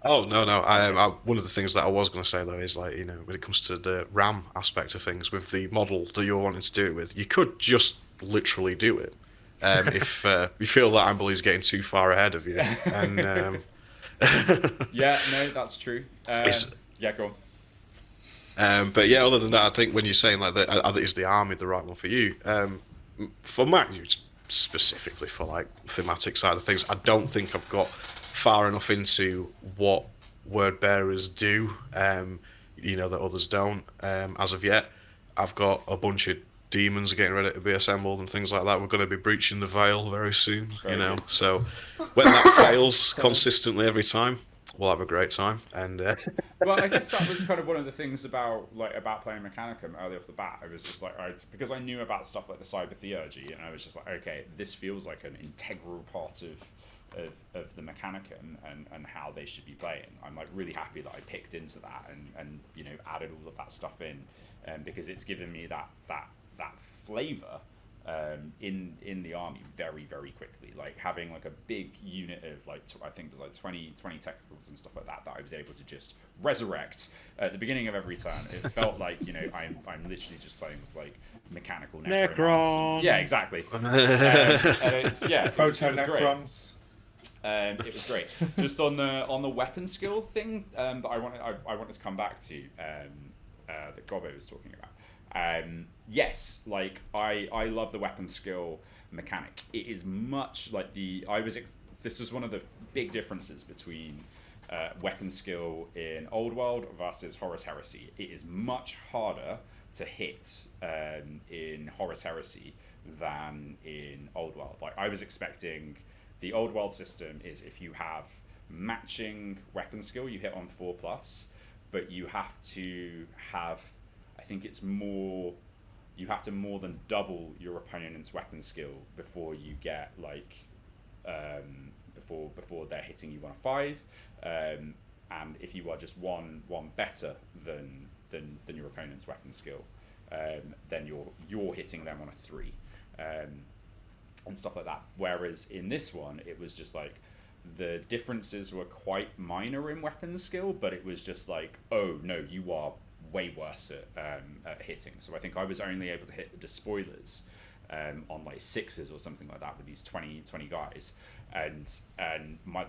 Oh no! I one of the things that I was going to say though is, like, when it comes to the RAM aspect of things with the model that you're wanting to do it with, you could just literally do it. If you feel that Amberley's getting too far ahead of you, and yeah, no, that's true. Yeah, go on. But yeah, other than that, I think when you're saying like that, is the army the right one for you? For Mac, specifically for like thematic side of things, I don't think I've got far enough into what word bearers do, that others don't, as of yet. I've got a bunch of demons getting ready to be assembled and things like that. We're going to be breaching the veil very soon, Good. So when that fails consistently every time, we'll have a great time. And well, I guess that was kind of one of the things about playing Mechanicum early off the bat. I was just like, because I knew about stuff like the Cyber Theurgy, and I was just like, okay, this feels like an integral part of the Mechanicum and how they should be playing. I'm like really happy that I picked into that and added all of that stuff in, because it's given me that flavor in the army very, very quickly. Like having like a big unit of like I think it was like 20 textiles and stuff like that I was able to just resurrect at the beginning of every turn. It felt like I'm literally just playing with like mechanical Necron. Yeah, exactly. And it's, yeah, Proto Necrons. It was great. Just on the weapon skill thing that I wanted to come back to, that Gobbo was talking about. Yes, like I love the weapon skill mechanic. It is much like this was one of the big differences between weapon skill in Old World versus Horus Heresy. It is much harder to hit in Horus Heresy than in Old World. Like I was expecting. The Old World system is if you have matching weapon skill. You hit on 4+, but you have to have, I think it's more, you have to more than double your opponent's weapon skill before you get like before they're hitting you on a 5, and if you are just one better than your opponent's weapon skill, then you're hitting them on a 3, and stuff like that. Whereas in this one, it was just like the differences were quite minor in weapon skill, but it was just like, oh no, you are way worse at hitting. So I think I was only able to hit the despoilers on like 6s or something like that with these 20 guys, and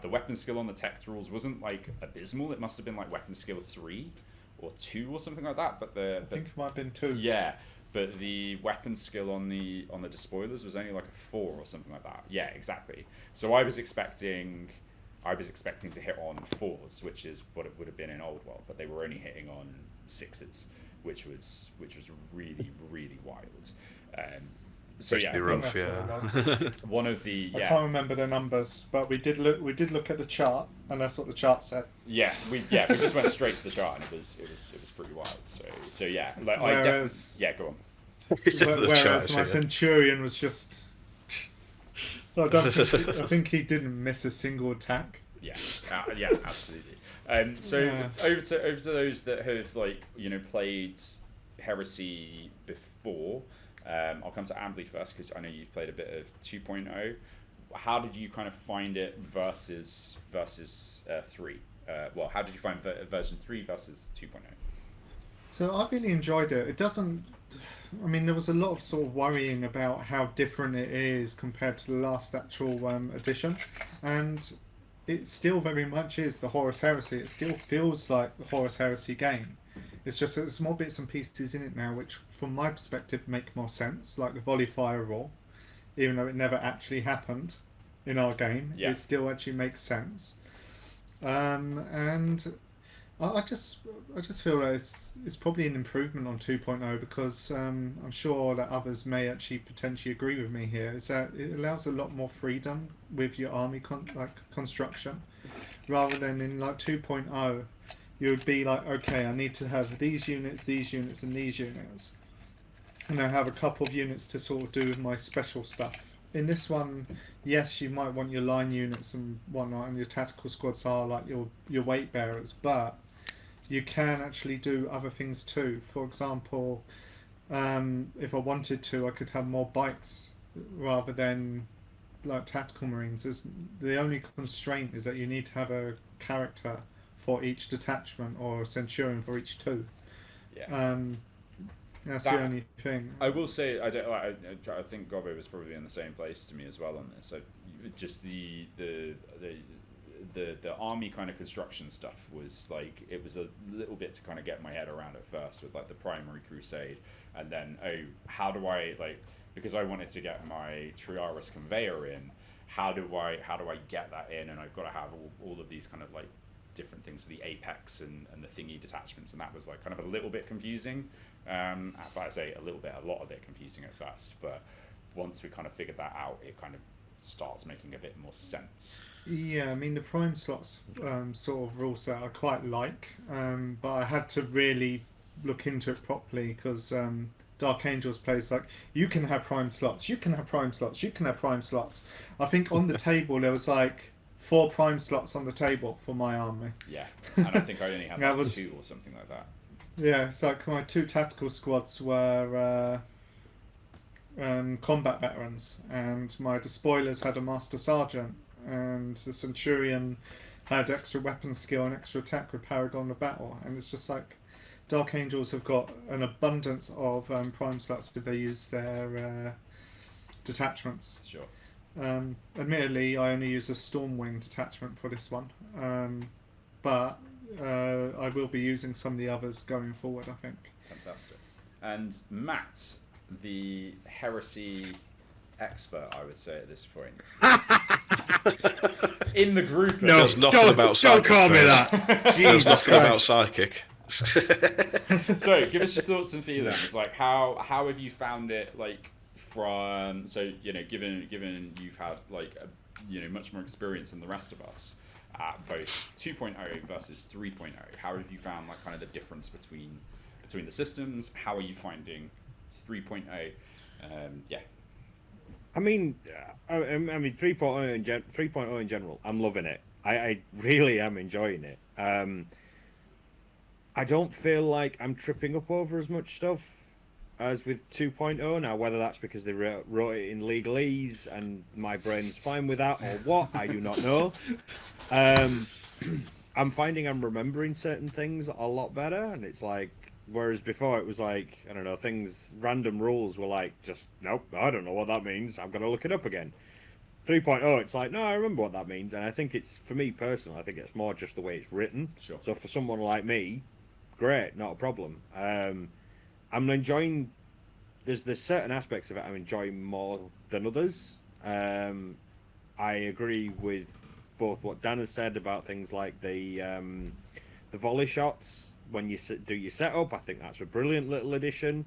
the weapon skill on the tech thralls wasn't like abysmal. It must have been like weapon skill 3 or 2 or something like that. But I think it might have been 2. Yeah, but the weapon skill on the despoilers was only like a 4 or something like that. Yeah, exactly. So I was expecting to hit on 4s, which is what it would have been in Old World, but they were only hitting on 6s, which was really really wild. So yeah, rough, yeah. One of the I can't remember the numbers, but we did look at the chart, and that's what the chart said. Yeah, we just went straight to the chart, and it was pretty wild. So yeah, like whereas, go on. Whereas my Centurion was just, I think he didn't miss a single attack. Yeah, absolutely. Over to those that have played Heresy before. I'll come to Ambly first because I know you've played a bit of 2.0. How did you kind of find it versus 3? Well, how did you find version 3 versus 2.0? So I really enjoyed it. It doesn't. I mean, there was a lot of sort of worrying about how different it is compared to the last actual edition, and it still very much is the Horus Heresy. It still feels like the Horus Heresy game. It's just there's small bits and pieces in it now, which, from my perspective, make more sense. Like the volley fire roll, even though it never actually happened in our game, it still actually makes sense. And I just feel that it's probably an improvement on 2.0 because I'm sure that others may actually potentially agree with me here. Is that it allows a lot more freedom with your army construction, rather than in like 2.0. You would be like, okay, I need to have these units, and these units. And I have a couple of units to sort of do with my special stuff. In this one, yes, you might want your line units and whatnot, and your tactical squads are like your weight bearers, but you can actually do other things too. For example, if I wanted to, I could have more bikes rather than like tactical marines. The only constraint is that you need to have a character for each detachment or a centurion for each 2. Yeah. That's the only thing. I will say I think Gobbo was probably in the same place to me as well on this. Just the army kind of construction stuff was like, it was a little bit to kind of get my head around at first with like the primary crusade, and then how do I because I wanted to get my Triaris conveyor in, how do I get that in, and I've got to have all of these kind of like different things for the apex and the thingy detachments, and that was like kind of a little bit confusing. If I say a lot of it confusing at first, but once we kind of figured that out, it kind of starts making a bit more sense. Yeah, I mean the prime slots sort of rule set I quite like, but I had to really look into it properly because Dark Angels plays like, you can have prime slots, you can have prime slots, you can have prime slots. I think on the table there was like 4 prime slots on the table for my army. Yeah, and I think I only had like 2 or something like that. Yeah, it's like my 2 tactical squads were combat veterans, and my despoilers had a master sergeant, and the centurion had extra weapon skill and extra attack with Paragon of Battle. And it's just like Dark Angels have got an abundance of prime slots if they use their detachments. Sure. Admittedly, I only use a Stormwing detachment for this one, but I will be using some of the others going forward, I think. Fantastic. And Matt, the heresy expert, I would say at this point. In the group. No, there's nothing about psychic. Don't call me that. There's nothing about psychic. So, give us your thoughts and feelings. Like, how have you found it? Like, from given you've had like much more experience than the rest of us. at both 2.0 versus 3.0. How have you found like kind of the difference between the systems? How are you finding 3.0? Yeah. I mean 3.0 3.0 in general, I'm loving it. I really am enjoying it. I don't feel like I'm tripping up over as much stuff as with 2.0 now. Whether that's because they wrote it in legalese and my brain's fine with that, or what, I do not know. I'm finding I'm remembering certain things a lot better, and it's like, whereas before it was like, I don't know, random rules were like, just, nope, I don't know what that means, I'm going to look it up again. 3.0, it's like, no, I remember what that means, and I think it's, for me personally, I think it's more just the way it's written. Sure. So for someone like me, great, not a problem. I'm enjoying, there's certain aspects of it I'm enjoying more than others. I agree with both what Dan has said about things like the volley shots when you do your setup. I think that's a brilliant little addition.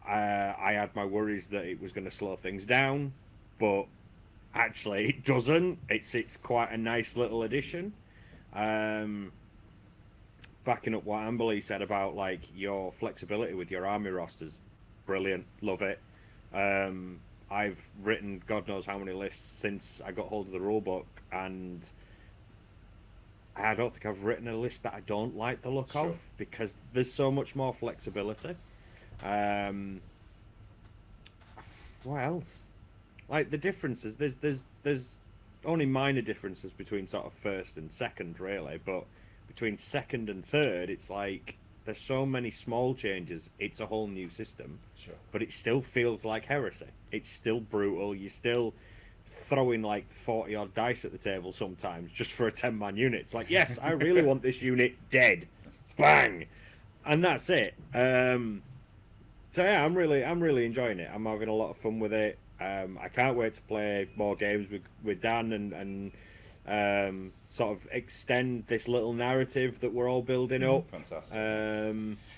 I had my worries that it was going to slow things down, but actually it doesn't. It's quite a nice little addition. Backing up what Amberly said about like your flexibility with your army rosters, brilliant, love it. I've written God knows how many lists since I got hold of the rulebook, and I don't think I've written a list that I don't like the look Sure. of, because there's so much more flexibility. What else? Like the differences, there's only minor differences between sort of first and second, really, but between second and third, it's like there's so many small changes. It's a whole new system. Sure. But it still feels like Heresy. It's still brutal. You're still throwing like 40 odd dice at the table sometimes just for a 10-man unit. It's like, yes, I really want this unit dead. Bang! And that's it. So yeah, I'm really enjoying it. I'm having a lot of fun with it. I can't wait to play more games with Dan and sort of extend this little narrative that we're all building up. Fantastic.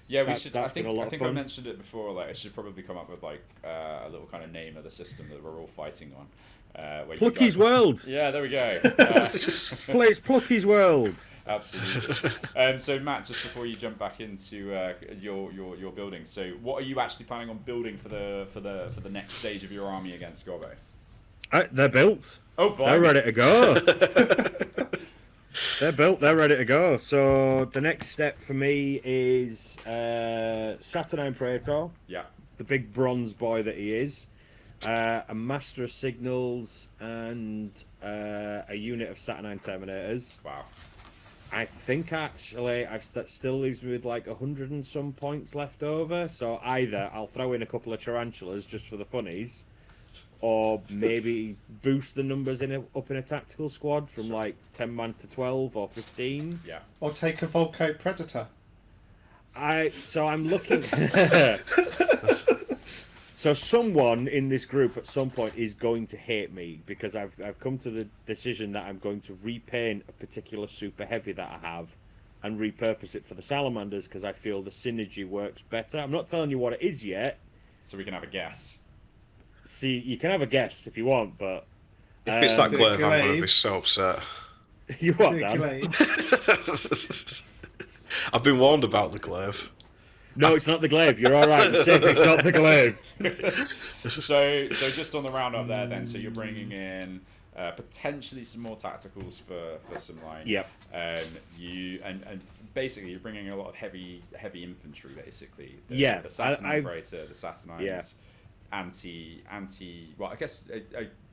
Yeah, we should. I been think a lot I of think fun. I mentioned it before. Like, I should probably come up with like a little kind of name of the system that we're all fighting on. Where you Plucky's guys- World. Yeah, there we go. It's Plucky's World. Absolutely. So Matt, just before you jump back into your building, so what are you actually planning on building for the next stage of your army against Gobbo? They're built. Oh, They're ready to go. They're built. They're ready to go. So the next step for me is Saturnine Praetor, Yeah. the big bronze boy that he is, a Master of Signals, and a unit of Saturnine Terminators. Wow. I think actually that still leaves me with like 100 and some points left over. So either I'll throw in a couple of tarantulas just for the funnies, or maybe boost the numbers up in a tactical squad from like 10 man to 12 or 15. Yeah. Or take a Volco Predator. So I'm looking. So someone in this group at some point is going to hate me because I've come to the decision that I'm going to repaint a particular super heavy that I have and repurpose it for the salamanders because I feel the synergy works better. I'm not telling you what it is yet. So we can have a guess. See, you can have a guess if you want, but If it's that Is it glaive, I'm going to glaive? be so upset. you what, Is it Dan? glaive? I've been warned about the glaive. No, it's not the glaive. You're all right. It's not the glaive. So just on the roundup there, then. So you're bringing in potentially some more tacticals for some like. Yep. And basically you're bringing a lot of heavy infantry basically. Yeah, The Saturnine I've- Praetor, the Saturnines. Yeah. Anti. Well, I guess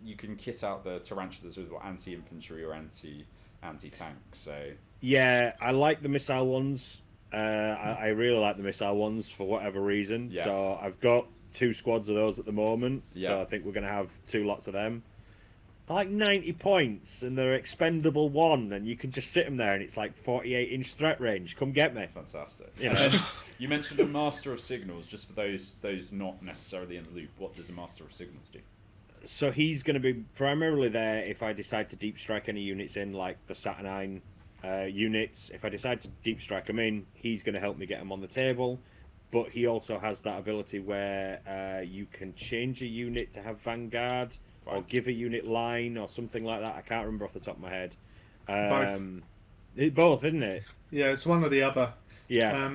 you can kit out the tarantulas with anti-infantry or anti-tank. So Yeah, I like the missile ones. I really like the missile ones for whatever reason. Yeah. So I've got 2 squads of those at the moment. Yeah. So I think we're going to have 2 lots of them. They're like 90 points and they're expendable 1, and you can just sit them there and it's like 48-inch threat range. Come get me. fantastic. You And know. then you mentioned a Master of Signals. Just for those not necessarily in the loop, what does a Master of Signals do? So he's going to be primarily there if I decide to deep strike any units in, like the Saturnine units. If I decide to deep strike them in, he's going to help me get them on the table. But he also has that ability where you can change a unit to have Vanguard or Fine. give a unit line or something like that. I can't remember off the top of my head. Both, isn't it? Yeah, it's one or the other. Yeah.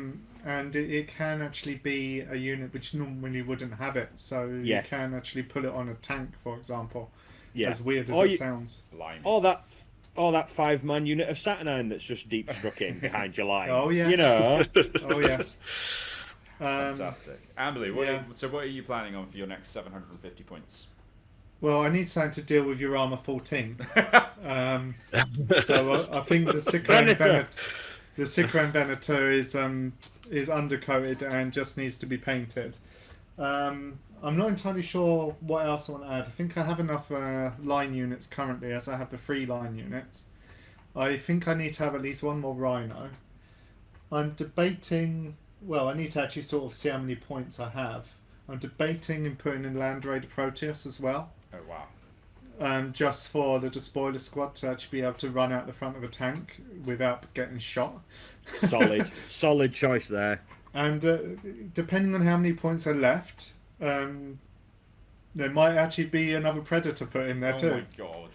And it can actually be a unit which normally wouldn't have it. So you can actually put it on a tank, for example. Yeah. As weird as it sounds. Blimey. Or that 5-man unit of Saturnine that's just deep strucking behind your lines. Oh, yes. You know. Oh, yes. Fantastic. Amberly, what are you planning on for your next 750 points? Well, I need something to deal with your armor 14. So I think the Sikran Venator is undercoated and just needs to be painted. I'm not entirely sure what else I want to add. I think I have enough line units currently, as I have the 3 line units. I think I need to have at least one more Rhino. I'm debating... Well, I need to actually sort of see how many points I have. I'm debating in putting in Land Raider Proteus as well. Oh, wow. Just for the Despoiler Squad to actually be able to run out the front of a tank without getting shot. Solid choice there. And depending on how many points are left, there might actually be another Predator put in there too. Oh my god!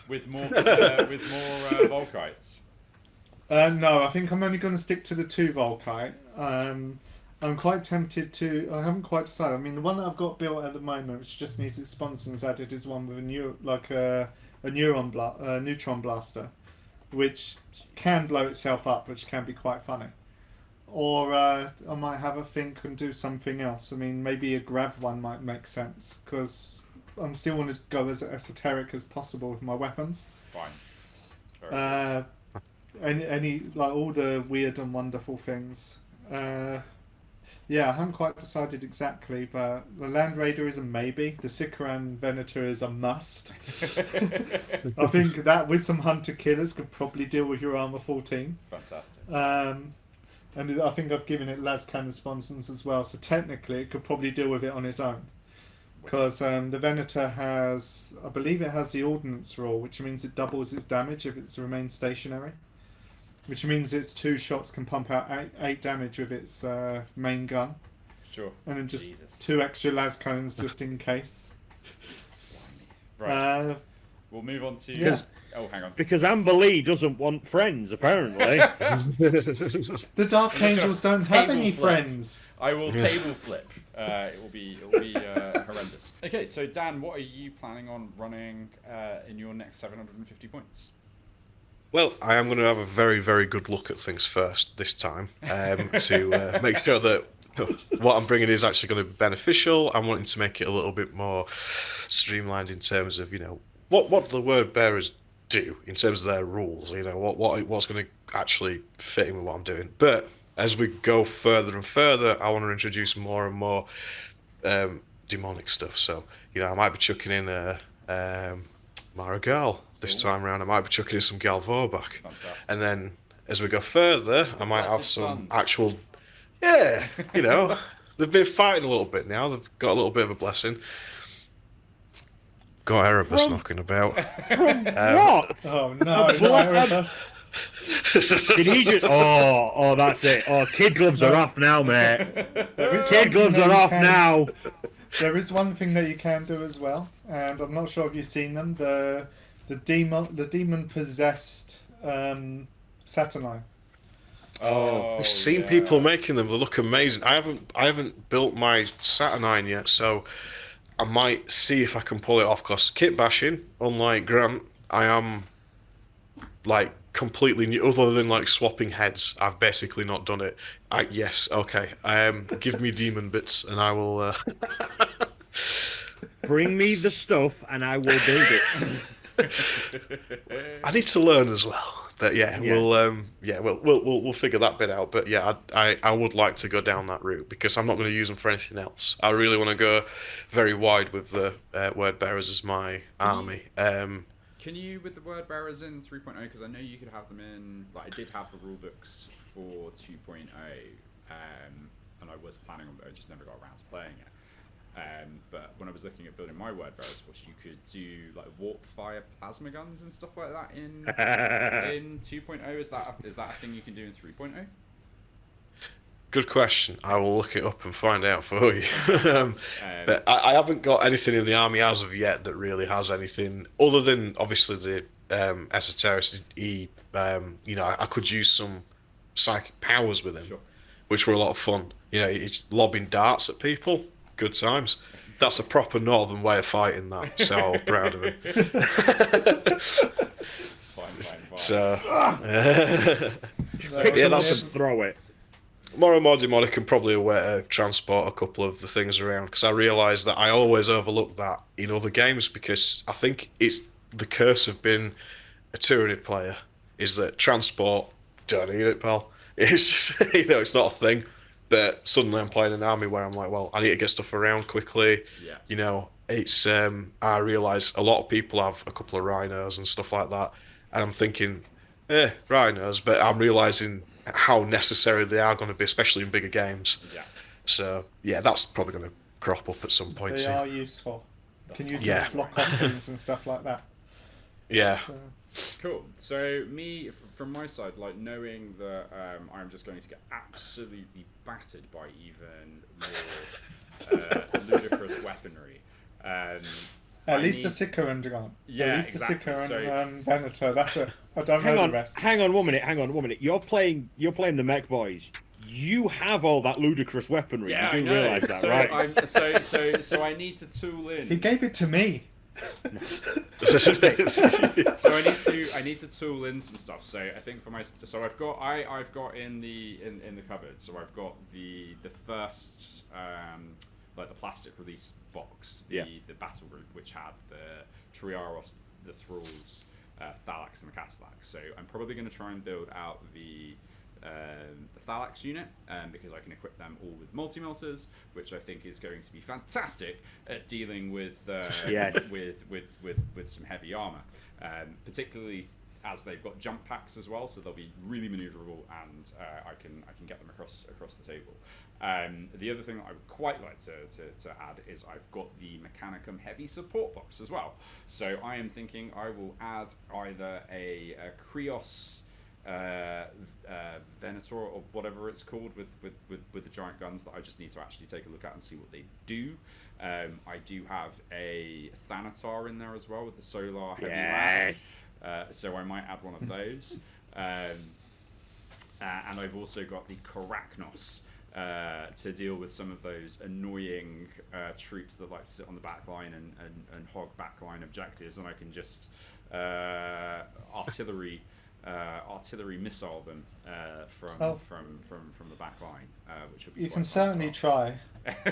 With more Volkites. No, I think I'm only going to stick to the 2 Volkite. I'm quite tempted to... I haven't quite decided. I mean, the one that I've got built at the moment, which just needs its sponsons added, is one with a neutron blaster, which can blow itself up, which can be quite funny. Or I might have a think and do something else. I mean, maybe a Grav one might make sense, because I still want to go as esoteric as possible with my weapons. Fine. Very good. Any like all the weird and wonderful things. Yeah, I haven't quite decided exactly, but the Land Raider is a maybe. The Sikran Venator is a must. I think that with some Hunter Killers could probably deal with your armor 14. Fantastic. And I think I've given it las cannon sponsons as well, so technically it could probably deal with it on its own. Because the Venator has, I believe it has the Ordnance rule, which means it doubles its damage if it's remained stationary. Which means its 2 shots can pump out 8 damage with its main gun. Sure. And then just 2 extra las cannons just in case. Right. We'll move on to... Yeah. Oh, hang on. Because Amber Lee doesn't want friends, apparently. The Dark Angels don't have any friends. I will table flip. It will be horrendous. Okay, so Dan, what are you planning on running in your next 750 points? Well, I am going to have a very, very good look at things first this time to make sure that what I'm bringing is actually going to be beneficial. I'm wanting to make it a little bit more streamlined in terms of, what the word bearers do in terms of their rules. What's going to actually fit in with what I'm doing. But as we go further and further, I want to introduce more and more demonic stuff. So, I might be chucking in Marigal. This time around, I might be chucking in some Gal Vorbak. And then, as we go further, I might have some actual... Yeah, they've been fighting a little bit now. They've got a little bit of a blessing. Got Erebus knocking about. What? Oh, no, not Erebus. Did he just... Oh, that's it. Oh, kid gloves are off now, mate. Kid gloves are off now. There is one thing that you can do as well, and I'm not sure if you've seen them. The demon possessed Saturnine. I've seen people making them. They look amazing. I haven't built my Saturnine yet, so I might see if I can pull it off. Cause kit bashing, unlike Grant, I am like completely new. Other than like swapping heads, I've basically not done it. Yes, okay. Give me demon bits, and I will. Bring me the stuff, and I will build it. I need to learn as well, but we'll figure that bit out. But yeah, I would like to go down that route because I'm not going to use them for anything else. I really want to go very wide with the word bearers as my army. Can you with the word bearers in 3.0? Because I know you could have them in. Like I did have the rule books for 2.0, and I was planning on, but I just never got around to playing it. But when I was looking at building my word bearers force, you could do like warp fire plasma guns and stuff like that in 2.0. Is that a thing you can do in 3.0? Good question. I will look it up and find out for you. But I haven't got anything in the army as of yet that really has anything other than obviously Esoteric, he I could use some psychic powers with him, Sure. which were a lot of fun. He's lobbing darts at people. Good times. That's a proper northern way of fighting that. So proud of him. Fine. So, Pick yeah, some up that's and throw it. more demonic and probably a way to transport a couple of the things around, because I realise that I always overlook that in other games, because I think it's the curse of being a Tyranid player is that transport, don't need it, pal. It's just, it's not a thing. But suddenly I'm playing an army where I'm like, well, I need to get stuff around quickly. Yeah. It's I realise a lot of people have a couple of rhinos and stuff like that, and I'm thinking, rhinos, but I'm realising how necessary they are going to be, especially in bigger games. Yeah. So yeah, that's probably going to crop up at some point. They too. are useful. You can use Yeah. them to block off things and stuff like that. Yeah. So, Cool. So me, from my side, like knowing that I'm just going to get absolutely battered by even more ludicrous weaponry. at least a Sicker and Grant. Yeah, at least exactly. a Sicker and Venator. That's it. I don't know the rest. Hang on one minute. You're playing the Mech Boys. You have all that ludicrous weaponry. Yeah, You do I know. realise that, so right? So I need to tool in. He gave it to me. So I need to tool in some stuff. So I think for I've got in the cupboard. So I've got the first like the plastic release box, the battle group, which had the Triaros, the Thralls, Thalax, and the Castellax. So I'm probably going to try and build out the Thalax unit because I can equip them all with multi-melters, which I think is going to be fantastic at dealing with with some heavy armor, particularly as they've got jump packs as well, so they'll be really maneuverable, and I can get them across the table. The other thing that I would quite like to add is I've got the Mechanicum heavy support box as well. So I am thinking I will add either a Krios Venator or whatever it's called with the giant guns that I just need to actually take a look at and see what they do. I do have a Thanatar in there as well with the solar heavy lats. So I might add one of those. And I've also got the Karaknos to deal with some of those annoying troops that like to sit on the back line and hog backline objectives, and I can just artillery missile them from the back line, which would be You quite can fun as certainly well. try.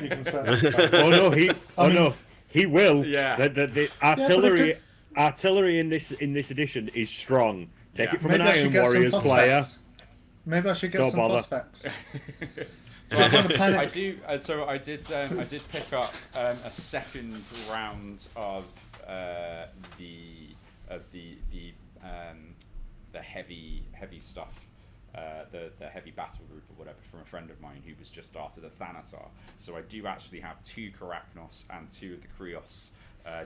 You can certainly try. He will. Yeah. The artillery in this edition is strong. Take it from Maybe an I should Iron get some Warriors player. phosphates. Maybe I should get Don't some bother. phosphates. So on the planet. I do. So I did pick up a second round of the heavy stuff, the heavy battle group or whatever from a friend of mine who was just after the Thanatar. So I do actually have 2 Karaknos and 2 of the Krios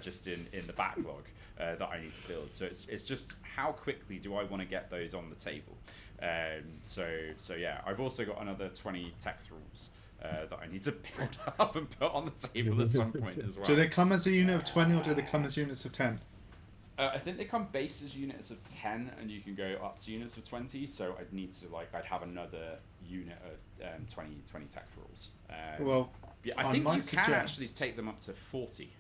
just in the backlog that I need to build. So it's just how quickly do I want to get those on the table. So yeah, I've also got another 20 tech thralls that I need to build up and put on the table at some point as well. Do they come as a unit of 20 or do they come as units of 10? I think they come base as units of 10, and you can go up to units of 20. So I'd need to I'd have another unit of 20 tech thralls. Well, yeah, I think you can actually take them up to 40,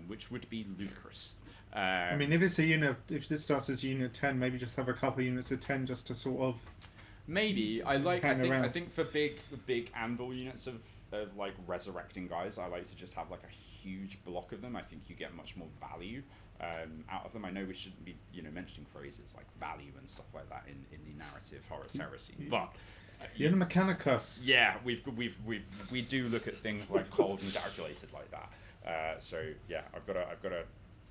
which would be ludicrous. I mean, if it's if this starts as unit 10, maybe just have a couple of units of 10 just to sort of. Maybe I think for big anvil units of like resurrecting guys, I like to just have like a huge block of them. I think you get much more value out of them. I know we shouldn't be mentioning phrases like value and stuff like that in the narrative Horus Heresy, but You're the Mechanicus. yeah, we do look at things like cold and calculated like that. So yeah, I've got a.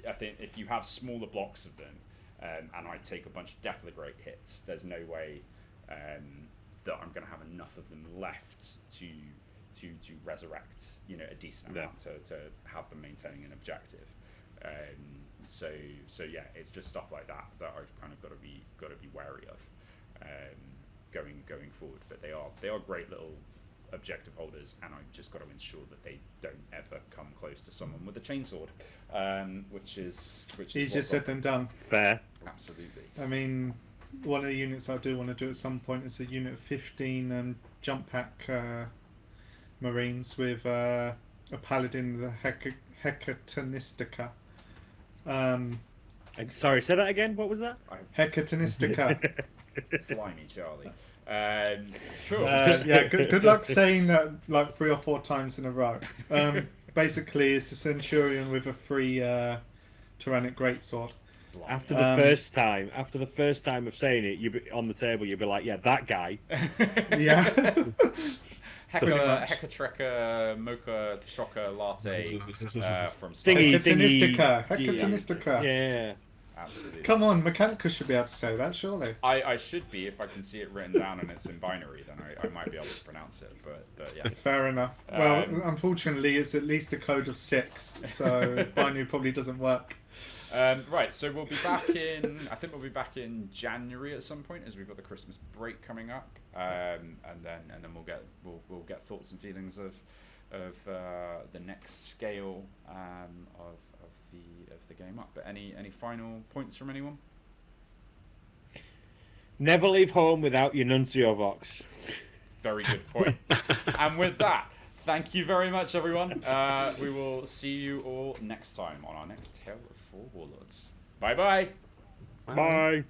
I think if you have smaller blocks of them, and I take a bunch of deflagrate hits, there's no way that I'm going to have enough of them left to resurrect a decent amount to have them maintaining an objective. So yeah, it's just stuff like that I've kind of got to be wary of going forward. But they are great little objective holders, and I've just got to ensure that they don't ever come close to someone with a chainsword, which is Easier said than done. Fair. Absolutely. I mean, one of the units I do want to do at some point is a unit of 15 jump pack Marines with a Paladin, the Hecatonistica. Sorry, say that again. What was that? Hecatonistica. Blimey, Charlie. Cool. Yeah, good luck saying that like 3 or 4 times in a row. Basically, it's a Centurion with a free Tyrannic Greatsword. After the first time of saying it, you be on the table. You'll be like, "Yeah, that guy." Yeah. Hecatreca Mocha Shocker Latte from Star Dingy, Wars. Hecatonistica. Yeah. Absolutely. Come on, Mechanicus should be able to say that, surely. I should be if I can see it written down and it's in binary, then I might be able to pronounce it. But yeah. Fair enough. Well, unfortunately, it's at least a code of 6, so binary probably doesn't work. Right, so we'll be back in. I think we'll be back in January at some point, as we've got the Christmas break coming up, and then we'll get thoughts and feelings of the next scale of the game up. But any final points from anyone? Never leave home without your Nuncio Vox. Very good point. And with that, thank you very much, everyone. We will see you all next time on our next Tale of 4 Warlords. Bye-bye. Bye.